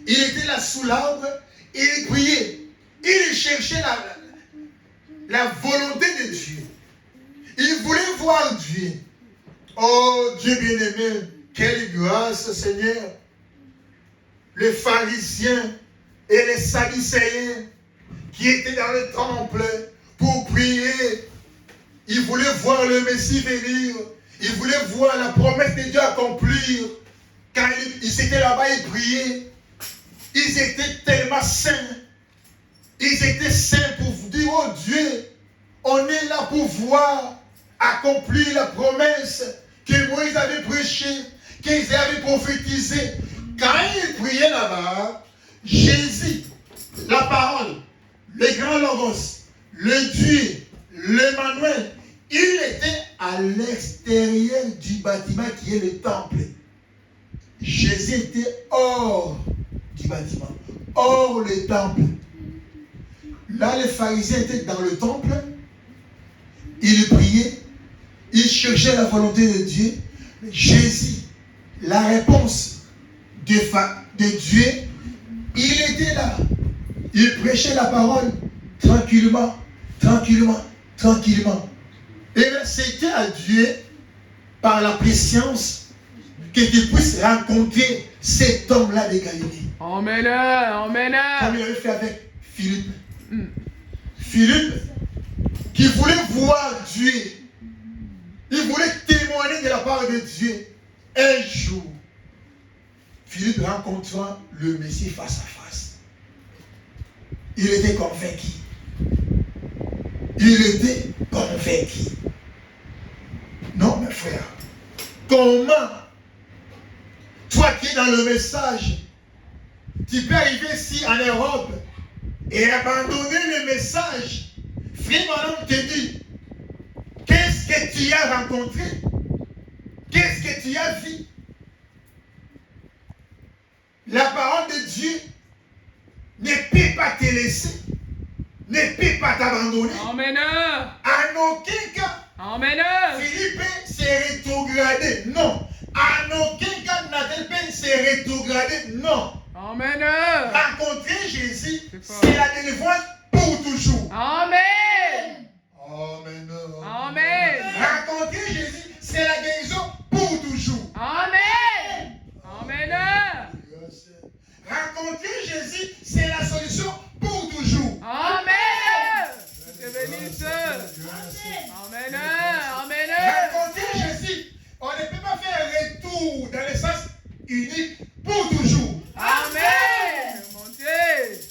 Speaker 2: il était là sous l'arbre, il priait, il cherchait la volonté de Dieu. Il voulait voir Dieu. Oh Dieu bien-aimé, quelle grâce Seigneur. Les pharisiens et les sadducéens qui étaient dans le temple pour prier, ils voulaient voir le Messie venir. Ils voulaient voir la promesse de Dieu accomplir. Quand ils étaient là-bas, ils priaient. Ils étaient tellement saints. Ils étaient saints pour vous dire, oh Dieu, on est là pour voir accomplir la promesse que Moïse avait prêchée, qu'ils avaient prophétisé. Quand ils priaient là-bas, Jésus, la parole, le grand Logos, le Dieu, l'Emmanuel, il était à l'extérieur du bâtiment qui est le temple. Jésus était hors du bâtiment, hors le temple. Là, les pharisiens étaient dans le temple, ils priaient, ils cherchaient la volonté de Dieu. Jésus, la réponse de Dieu, il était là. Il prêchait la parole tranquillement, tranquillement, tranquillement. Et c'était à Dieu, par la préscience, que tu puisses rencontrer cet homme-là de Galilée.
Speaker 4: Emmène-le, emmène-le.
Speaker 2: Comme il avait fait avec Philippe. Philippe, qui voulait voir Dieu. Il voulait témoigner de la part de Dieu. Un jour, Philippe rencontra le Messie face à face. Il était convaincu. Il était convaincu. Non, mes frères. Comment, toi qui es dans le message, tu peux arriver ici en Europe et abandonner le message? Frère, madame te dit, qu'est-ce que tu as rencontré? Qu'est-ce que tu as vu? La parole de Dieu ne peut pas te laisser, ne peut pas t'abandonner.
Speaker 4: Emmène-le.
Speaker 2: En aucun cas,
Speaker 4: Emmène-le.
Speaker 2: Philippe s'est rétrogradé. Non. En aucun cas, Nathan s'est rétrogradé. Non.
Speaker 4: Emmène-le.
Speaker 2: Rencontrer Jésus, c'est la délivrance pour toujours.
Speaker 4: Amen.
Speaker 2: Amen.
Speaker 4: Amen.
Speaker 2: Rencontrer Jésus, c'est la guérison pour toujours.
Speaker 4: Amen. Emmène-le.
Speaker 2: Rencontrer Jésus, c'est la solution pour toujours.
Speaker 4: Amen. Je te bénisse. Emmène-le. Emmène-le.
Speaker 2: Rencontrer Jésus, on ne peut pas faire un retour dans le sens unique pour toujours.
Speaker 4: Amen. Mon Dieu.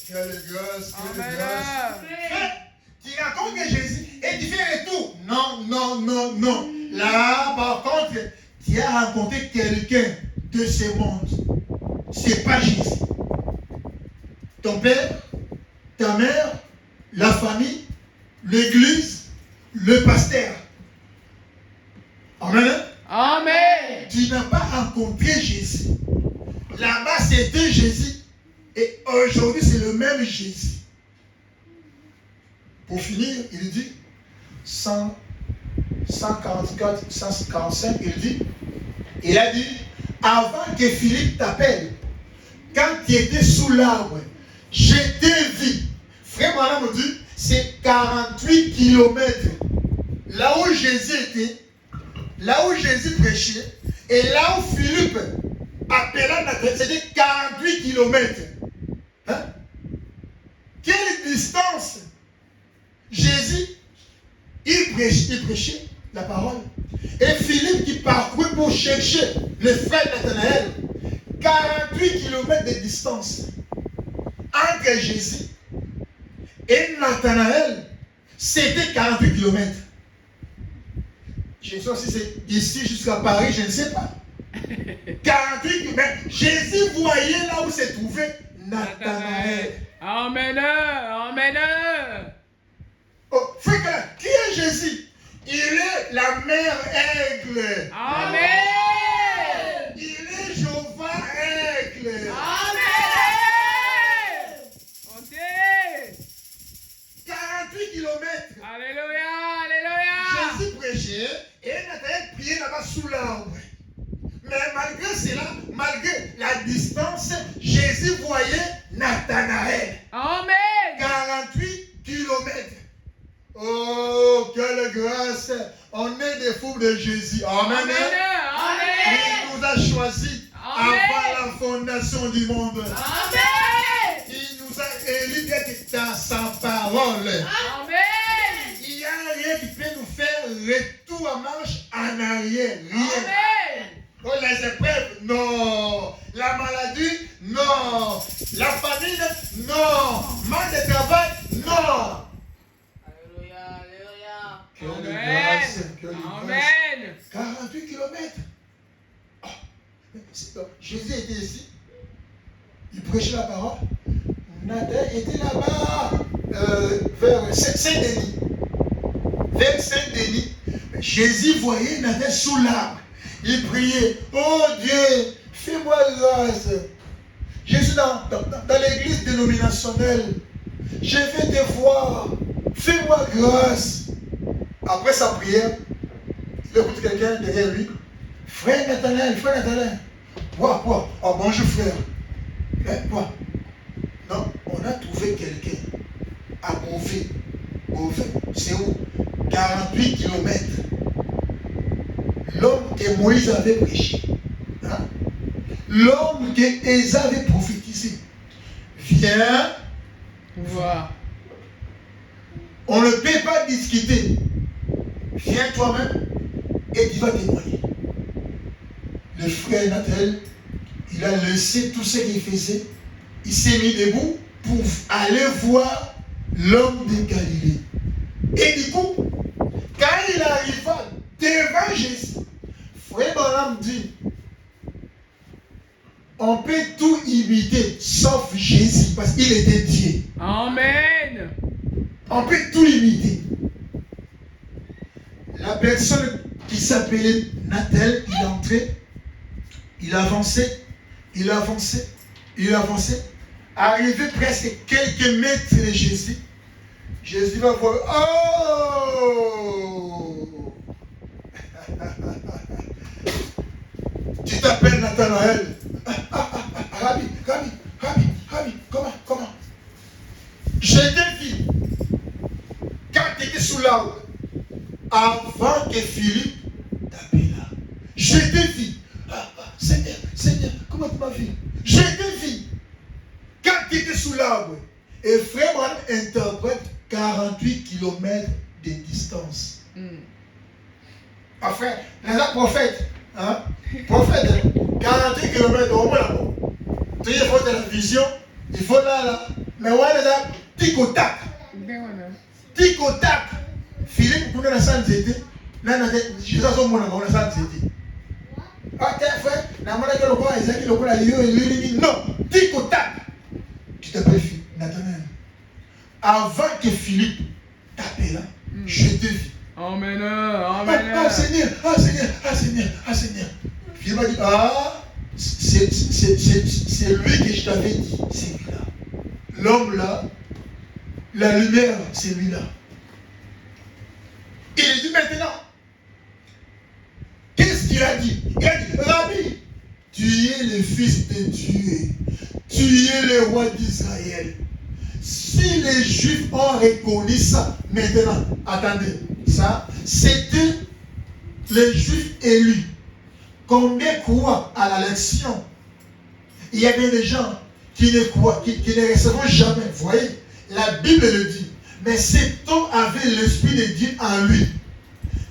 Speaker 2: Quelle grâce, quelle grâce.
Speaker 4: Emmène-le.
Speaker 2: Tu rencontres Jésus et tu fais un retour. Non, non, non, non. Là, par contre, tu as rencontré quelqu'un de ce monde. C'est pas Jésus. Ton père, ta mère, la famille, l'église, le pasteur. Amen.
Speaker 4: Amen.
Speaker 2: Tu n'as pas rencontré Jésus. Là-bas, c'était Jésus. Et aujourd'hui, c'est le même Jésus. Pour finir, il dit 144, 145, il a dit, avant que Philippe t'appelle, quand tu étais sous l'arbre, je t'ai vu. Frère Madame me dit, c'est 48 kilomètres. Là où Jésus était, là où Jésus prêchait, et là où Philippe appela Nathan, c'était 48 kilomètres. Hein? Quelle distance! Jésus, il prêchait la parole. Et Philippe qui parcourait pour chercher le frère Nathanaël, 48 km de distance entre Jésus et Nathanaël, c'était 48 km. Je ne sais pas si c'est d'ici jusqu'à Paris, je ne sais pas. 48 km. Jésus voyait là où se trouvait Nathanaël.
Speaker 4: Emmène-le. Emmène-le.
Speaker 2: Oh, frère, qui est Jésus? Il est la mère aigle.
Speaker 4: Amen.
Speaker 2: Il est Jéhovah aigle.
Speaker 4: Amen. Mon Dieu.
Speaker 2: 48 km.
Speaker 4: Alléluia. Alléluia.
Speaker 2: Jésus prêchait et Nathanaël priait là-bas sous l'arbre. Mais malgré cela, malgré la distance, Jésus voyait Nathanaël.
Speaker 4: Amen.
Speaker 2: 48 km. Oh, quelle grâce. On est des fous de Jésus. Amen.
Speaker 4: Amen.
Speaker 2: Il nous a choisis avant la fondation du monde.
Speaker 4: Amen.
Speaker 2: Il nous a élus d'être dans sa parole.
Speaker 4: Amen.
Speaker 2: Il n'y a rien qui peut nous faire retour à marche en arrière. Rien.
Speaker 4: Amen.
Speaker 2: Oh, les épreuves, non. La maladie, non. La famine, non. Manque de travail, non.
Speaker 4: Alléluia, alléluia.
Speaker 2: Quelle
Speaker 4: Amen.
Speaker 2: grâce, quelle
Speaker 4: Amen.
Speaker 2: grâce. 48 kilomètres. Jésus était ici. Il prêchait la parole. Nathan était là-bas, vers Saint-Denis. Vers Saint-Denis. Jésus voyait Nathan sous l'arbre. Il priait. Oh Dieu, fais-moi grâce. Je suis dans l'église dénominationnelle. Je vais te voir. Fais-moi grâce. Après sa prière, il écoute quelqu'un derrière lui. Frère Nathanaël. Quoi? Oh bonjour frère. Mais quoi? Non, on a trouvé quelqu'un à Beauvais. C'est où? 48 kilomètres. L'homme que Moïse avait prêché. Hein? L'homme que Ésaïe avait prophétisé. Viens
Speaker 4: Voir.
Speaker 2: On ne peut pas discuter. Viens toi-même et tu vas témoigner. Le frère Nathanaël, il a laissé tout ce qu'il faisait. Il s'est mis debout pour aller voir l'homme de Galilée. Et du coup, quand il arriva devant Jésus, frère Branham dit, on peut tout imiter sauf Jésus parce qu'il était Dieu.
Speaker 4: Amen.
Speaker 2: On peut tout imiter. La personne qui s'appelait Nathanaël, il entrait, il avançait. Arrivé presque quelques mètres de Jésus, Jésus va voir. Oh! Tu t'appelles Nathanaël. Rabbi, comment? Je t'ai vu quand tu étais sous l'arbre, avant que Philippe t'appela. Je t'ai vu. Seigneur, comment tu m'as vu? Je t'ai vu quand tu étais sous l'arbre. Et frère Branham interprète 48 km de distance. Enfin, les prophètes, hein? Prophète, 48 km au moins là-bas. Tu sais, il faut de la vision, il faut là. Mais ouais, là, tic-au-tac. Tic-au-tac. Philippe, pour nous, la salle d'été, Jésus a son mot dans la salle d'été. Ok, frère, non, tic-au-tac. Tu t'appelles Nathanaël. Avant que Philippe t'appelle, je te vis.
Speaker 4: Amen.
Speaker 2: Seigneur. Philippe a dit, c'est lui que je t'avais dit, c'est lui-là. L'homme là, la lumière, c'est lui-là. Il dit maintenant, qu'est-ce qu'il a dit? Il a dit, Rabbi, tu es le fils de Dieu, tu es le roi d'Israël. Si les Juifs ont reconnu ça, maintenant, attendez, ça, c'était les Juifs élus. Combien croient à l'élection? Il y a bien des gens qui ne croient, qui ne recevront jamais. Vous voyez, la Bible le dit. Mais cet homme avait l'Esprit de Dieu en lui.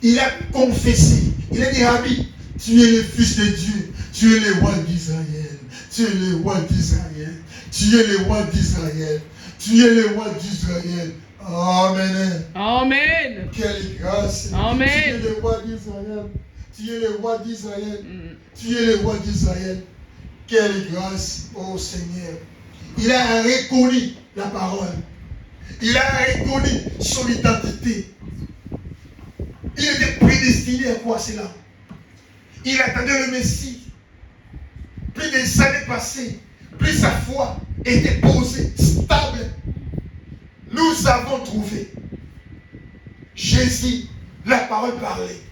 Speaker 2: Il a confessé. Il a dit, Rabbi, tu es le Fils de Dieu. Tu es le roi d'Israël. Tu es le roi d'Israël. Tu es le roi d'Israël. Tu es le roi d'Israël. Amen.
Speaker 4: Amen.
Speaker 2: Quelle grâce.
Speaker 4: Amen.
Speaker 2: Tu es le roi d'Israël. Tu es le roi d'Israël. Tu es le roi d'Israël. Quelle grâce, ô Seigneur. Il a reconnu la parole. Il a reconnu son identité. Il était prédestiné à quoi cela? Il attendait le Messie. Plus des années passées, plus sa foi était posée, stable. Nous avons trouvé Jésus, la parole parlée.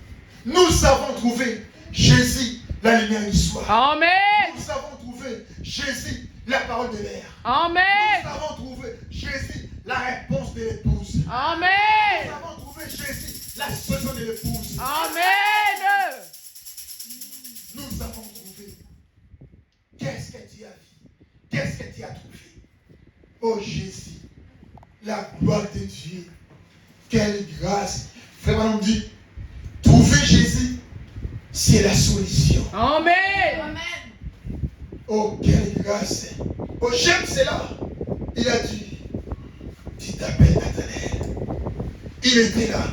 Speaker 2: Nous avons trouvé Jésus, la lumière du soir.
Speaker 4: Amen.
Speaker 2: Nous avons trouvé Jésus, la parole de l'air.
Speaker 4: Amen.
Speaker 2: Nous avons trouvé Jésus, la réponse de l'épouse.
Speaker 4: Amen.
Speaker 2: Nous avons besoin de l'épouse.
Speaker 4: Amen.
Speaker 2: Nous avons trouvé. Qu'est-ce que tu as vu? Qu'est-ce que tu as trouvé? Oh Jésus, la gloire de Dieu. Quelle grâce. Frère, on dit, trouver Jésus, c'est la solution.
Speaker 4: Amen.
Speaker 2: Oh, quelle grâce. Oh, j'aime cela. Il a dit, tu t'appelles Nathanaël. Il était là.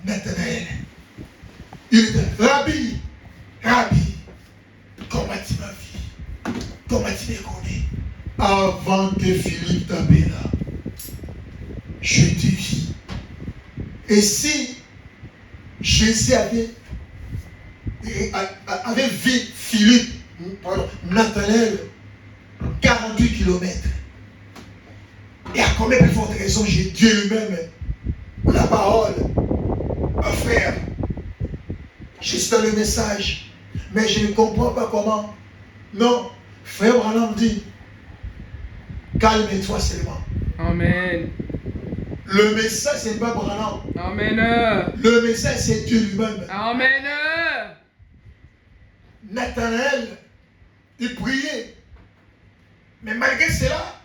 Speaker 2: Nathanaël. Il était Rabbi. Rabbi, comment tu m'as vu? Comment tu me connais? Avant que Philippe t'appelle là, je te vis. Et si Jésus avait vu Philippe, Nathanaël, 48 km, et à combien de forte raison j'ai Dieu lui-même, la parole, frère, j'espère le message, mais je ne comprends pas comment. Non, frère Branham dit, calme-toi seulement.
Speaker 4: Amen.
Speaker 2: Le message, c'est pas Branham.
Speaker 4: Amen.
Speaker 2: Le message, c'est Dieu lui-même.
Speaker 4: Amen.
Speaker 2: Nathanaël, il priait. Mais malgré cela,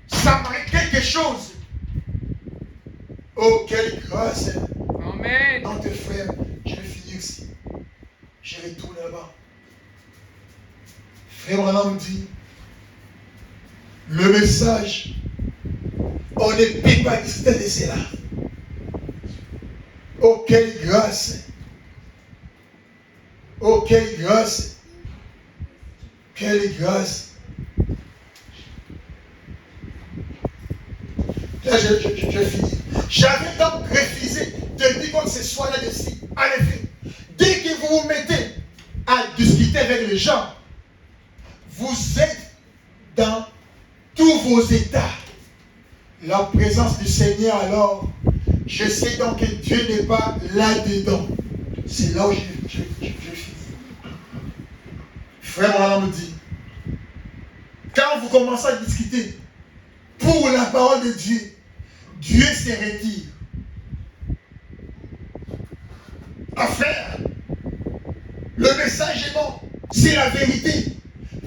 Speaker 2: ça manque quelque chose. Oh, quelle grâce.
Speaker 4: Amen.
Speaker 2: Non, tes frères, je vais finir ici. Je retourne là-bas. Frère Branham dit, le message, on ne peut pas discuter de cela. Oh, quelle grâce. Oh, quelle grâce. Quelle grâce. Là, je finis. J'avais donc refusé de dire quoi que ce soit là-dessus. En effet, dès que vous vous mettez à discuter avec les gens, vous êtes dans tous vos états. La présence du Seigneur, alors, je sais donc que Dieu n'est pas là-dedans. C'est là où je finis. Frère Alain me dit, quand vous commencez à discuter pour la parole de Dieu, Dieu se retire. Frère, le message est bon, c'est la vérité.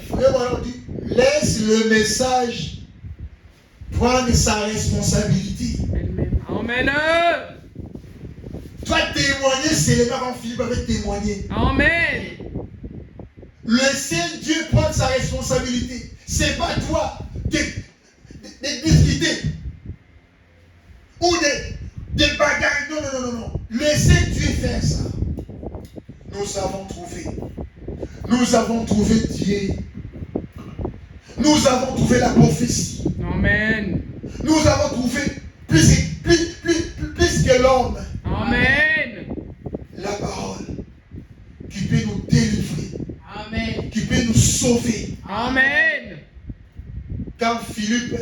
Speaker 2: Frère Alain dit, laisse le message prendre sa responsabilité.
Speaker 4: Amen.
Speaker 2: Toi témoigner, c'est les parents Philippe avait témoigné.
Speaker 4: Amen.
Speaker 2: Laissez Dieu prendre sa responsabilité. C'est pas toi de discuter ou de bagarrer. Non. Laissez Dieu faire ça. Nous avons trouvé. Nous avons trouvé Dieu. Nous avons trouvé la prophétie.
Speaker 4: Amen.
Speaker 2: Nous avons trouvé plus que l'homme.
Speaker 4: Amen.
Speaker 2: La parole qui peut nous délivrer.
Speaker 4: Amen.
Speaker 2: Qui peut nous sauver.
Speaker 4: Amen.
Speaker 2: Quand Philippe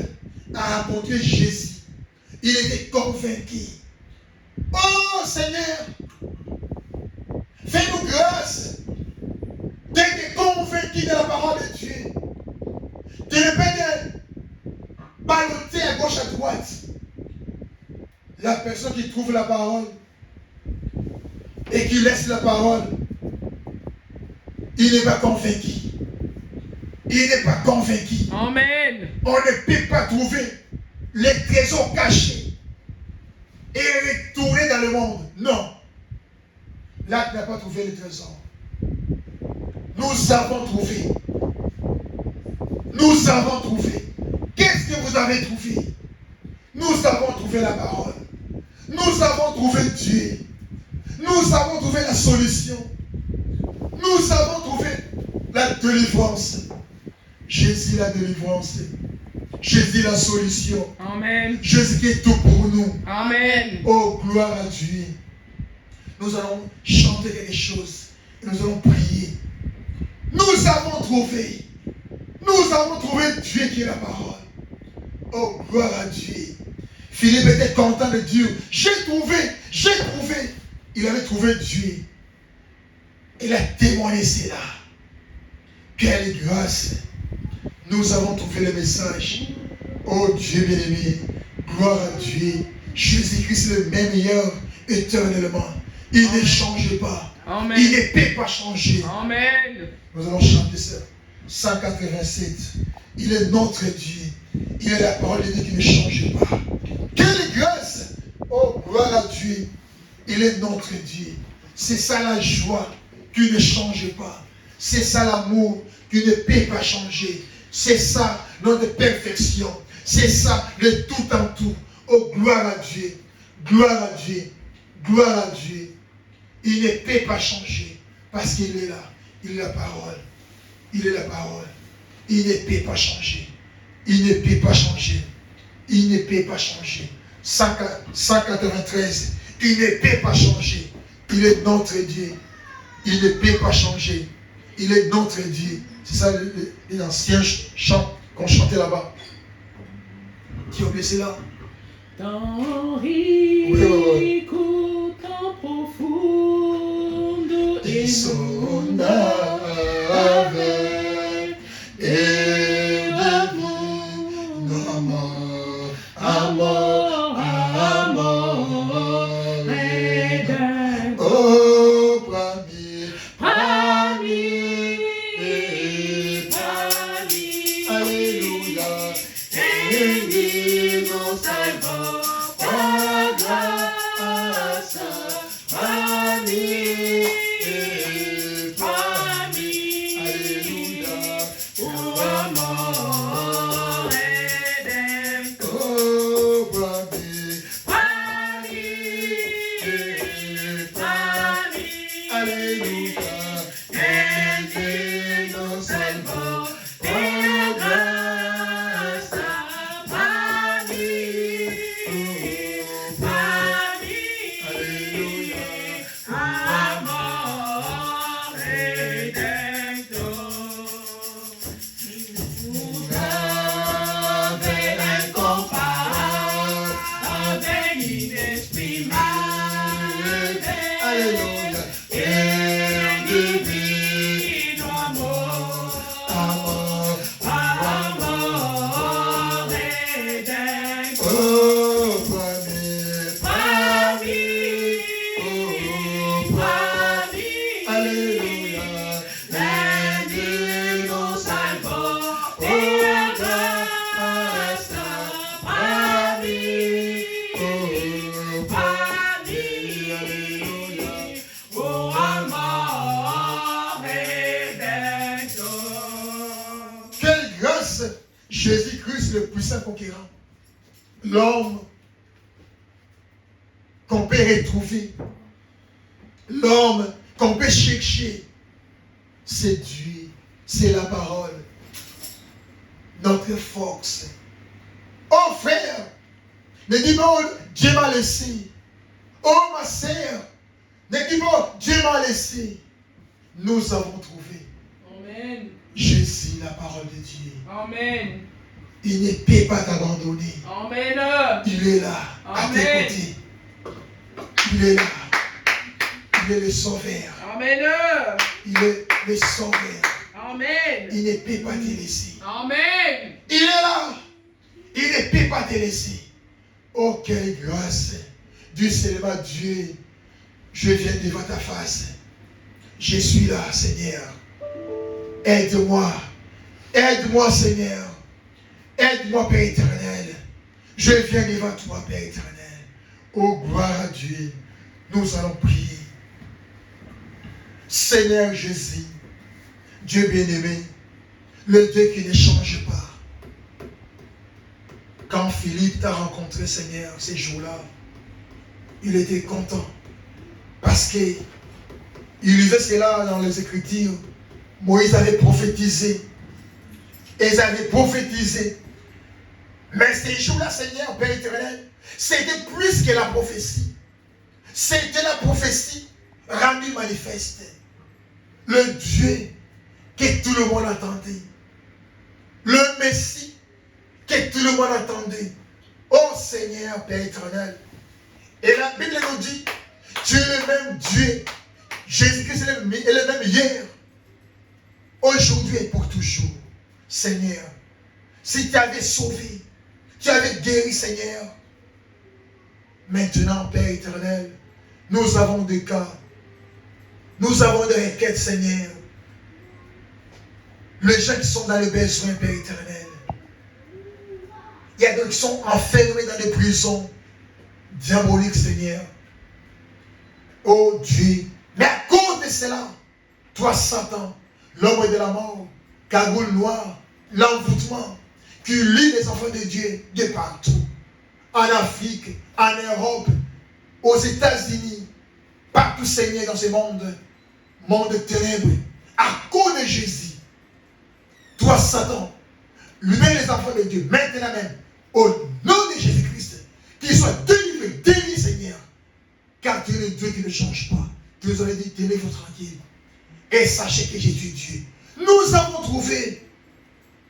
Speaker 2: a rencontré Jésus, il était convaincu. Oh Seigneur, fais-nous grâce d'être convaincu de la parole de Dieu. De ne pas balloter à gauche, à droite. La personne qui trouve la parole et qui laisse la parole, il n'est pas convaincu. Il n'est pas convaincu.
Speaker 4: Amen.
Speaker 2: On ne peut pas trouver les trésors cachés et retourner dans le monde. Non. Là, tu n'as pas trouvé les trésors. Nous avons trouvé. Nous avons trouvé. Qu'est-ce que vous avez trouvé? Nous avons trouvé la parole. Nous avons trouvé Dieu. Nous avons trouvé la solution. Nous avons trouvé la délivrance. Jésus la délivrance. Jésus la solution.
Speaker 4: Amen.
Speaker 2: Jésus qui est tout pour nous.
Speaker 4: Amen.
Speaker 2: Oh, gloire à Dieu. Nous allons chanter quelque chose. Et nous allons prier. Nous avons trouvé. Nous avons trouvé Dieu qui est la parole. Oh, gloire à Dieu. Philippe était content de Dieu. J'ai trouvé. Il avait trouvé Dieu. Il a témoigné cela. Quelle grâce. Nous avons trouvé le message. Oh Dieu bien-aimé. Gloire à Dieu. Jésus-Christ le même hier éternellement. Il
Speaker 4: Amen.
Speaker 2: ne change pas.
Speaker 4: Amen.
Speaker 2: Il ne peut pas changer.
Speaker 4: Amen.
Speaker 2: Nous allons chanter ça. 187. Il est notre Dieu. Il est la parole de Dieu qui ne change pas. Quelle grâce! Oh, gloire à Dieu. Il est notre Dieu. C'est ça la joie qui ne change pas. C'est ça l'amour qui ne peut pas changer. C'est ça notre perfection. C'est ça le tout en tout. Oh, gloire à Dieu. Gloire à Dieu. Gloire à Dieu. Il ne peut pas changer parce qu'il est là. Il est la parole. Il est la parole. Il ne peut pas changer. Il ne peut pas changer. Il ne peut pas changer. 193. Il ne peut pas changer. Il est notre Dieu. Il ne peut pas changer. Il est notre Dieu. C'est ça les anciens chants qu'on chantait là-bas. Qui ont blessé là?
Speaker 4: Tan rico, tan profundo
Speaker 2: Et son
Speaker 4: nave
Speaker 2: et
Speaker 4: amor, amor, redemptor.
Speaker 2: oh, bravir, alléluia,
Speaker 4: Ele nos salvou por graça, para mim,
Speaker 2: alléluia,
Speaker 4: o amor redentor.
Speaker 2: oh, bravir,
Speaker 4: Para mim,
Speaker 2: alléluia,
Speaker 4: Ele nos salvou por graça, para mim,
Speaker 2: alléluia.
Speaker 4: amor redentor. Avec incomparable, avec inexprimable,
Speaker 2: Alléluia.
Speaker 4: et divino amor,
Speaker 2: Amor,
Speaker 4: amor redentor.
Speaker 2: oh, bravir,
Speaker 4: Para mim,
Speaker 2: alléluia,
Speaker 4: Ele nos salvou por graça, para mim,
Speaker 2: alléluia.
Speaker 4: o amor redentor.
Speaker 2: Quelle grâce! Jésus-Christ, le puissant conquérant. L'homme qu'on peut retrouver. L'homme qu'on peut chercher. C'est Dieu. C'est la parole. Notre force. Oh frère, ne dis pas Dieu m'a laissé. Oh ma sœur, ne dis pas Dieu m'a laissé. Nous avons trouvé
Speaker 4: Amen.
Speaker 2: Jésus, la parole de Dieu.
Speaker 4: Amen.
Speaker 2: Il ne peut pas t'abandonner.
Speaker 4: Amen.
Speaker 2: Il est là, à tes
Speaker 4: Amen.
Speaker 2: côtés. Il est là. Il est le sauveur.
Speaker 4: Amen.
Speaker 2: Il est le sauveur.
Speaker 4: Amen.
Speaker 2: Il ne peut pas te laisser.
Speaker 4: Amen.
Speaker 2: Il est là. Il ne peut pas te laisser. Oh, quelle grâce. Dieu seulement Dieu. Je viens devant ta face. Je suis là, Seigneur. Aide-moi. Aide-moi, Seigneur. Aide-moi, Père éternel. Je viens devant toi, Père éternel. Oh, gloire à Dieu. Nous allons prier. Seigneur Jésus, Dieu bien-aimé, le Dieu qui ne change pas. Quand Philippe t'a rencontré, Seigneur, ces jours-là, il était content. Parce qu'il lisait cela dans les Écritures. Moïse avait prophétisé. Ils avaient prophétisé. Mais ces jours-là, Seigneur, Père éternel, c'était plus que la prophétie. C'était la prophétie rendue manifeste. Le Dieu que tout le monde attendait. Le Messie que tout le monde attendait. Oh Seigneur, Père éternel. Et la Bible nous dit, tu es le même Dieu. Jésus-Christ est le même hier, aujourd'hui et pour toujours. Seigneur, si tu avais sauvé, tu avais guéri, Seigneur. Maintenant, Père éternel, Nous avons des cas. Nous avons des requêtes, Seigneur. Les gens qui sont dans le besoin, Père éternel. Il y a d'autres qui sont enfermés dans des prisons diaboliques, Seigneur. Oh Dieu. Mais à cause de cela, toi, Satan, l'homme de la mort, cagoule noire, l'envoûtement, qui lie les enfants de Dieu de partout. En Afrique, en Europe, aux États-Unis, partout, Seigneur, dans ce monde de ténèbres, à cause de Jésus. Toi, Satan, libère les enfants de Dieu, maintenant même, au nom de Jésus-Christ, qu'ils soient délivrés, délivrés, Seigneur. Car tu es le Dieu qui ne change pas. Tu nous avais dit, tenez-vous tranquille. Et sachez que Jésus est Dieu. Nous avons trouvé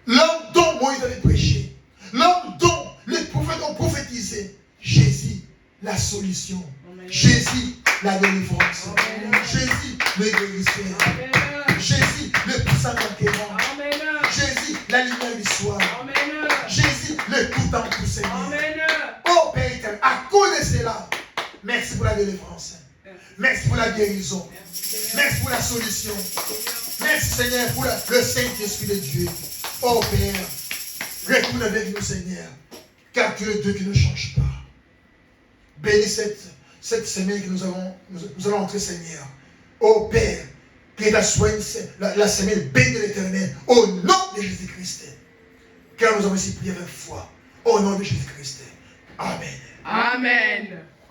Speaker 2: l'homme dont Moïse avait prêché, l'homme dont les prophètes ont prophétisé. Jésus, la solution.
Speaker 4: Amen.
Speaker 2: Jésus, la délivrance.
Speaker 4: Amen.
Speaker 2: Jésus, le guérisseur.
Speaker 4: Amen.
Speaker 2: Jésus, le puissant conquérant.
Speaker 4: Amen.
Speaker 2: Jésus, la lumière du soir.
Speaker 4: Amen.
Speaker 2: Jésus, le tout en tout, Seigneur.
Speaker 4: Amen.
Speaker 2: Oh Père éternel, à cause de cela, merci pour la délivrance. Merci pour la guérison. Merci pour la solution. Merci Seigneur pour le Saint-Esprit de Dieu. Oh Père, retourne avec nous Seigneur, car tu es le Dieu qui ne change pas. Bénis cette semaine que nous allons entrer Seigneur. Oh Père, que la soigne la semaine bénie de l'Éternel au nom de Jésus-Christ. Car nous avons ainsi prié avec foi. Au nom de Jésus-Christ. Amen.
Speaker 4: Amen.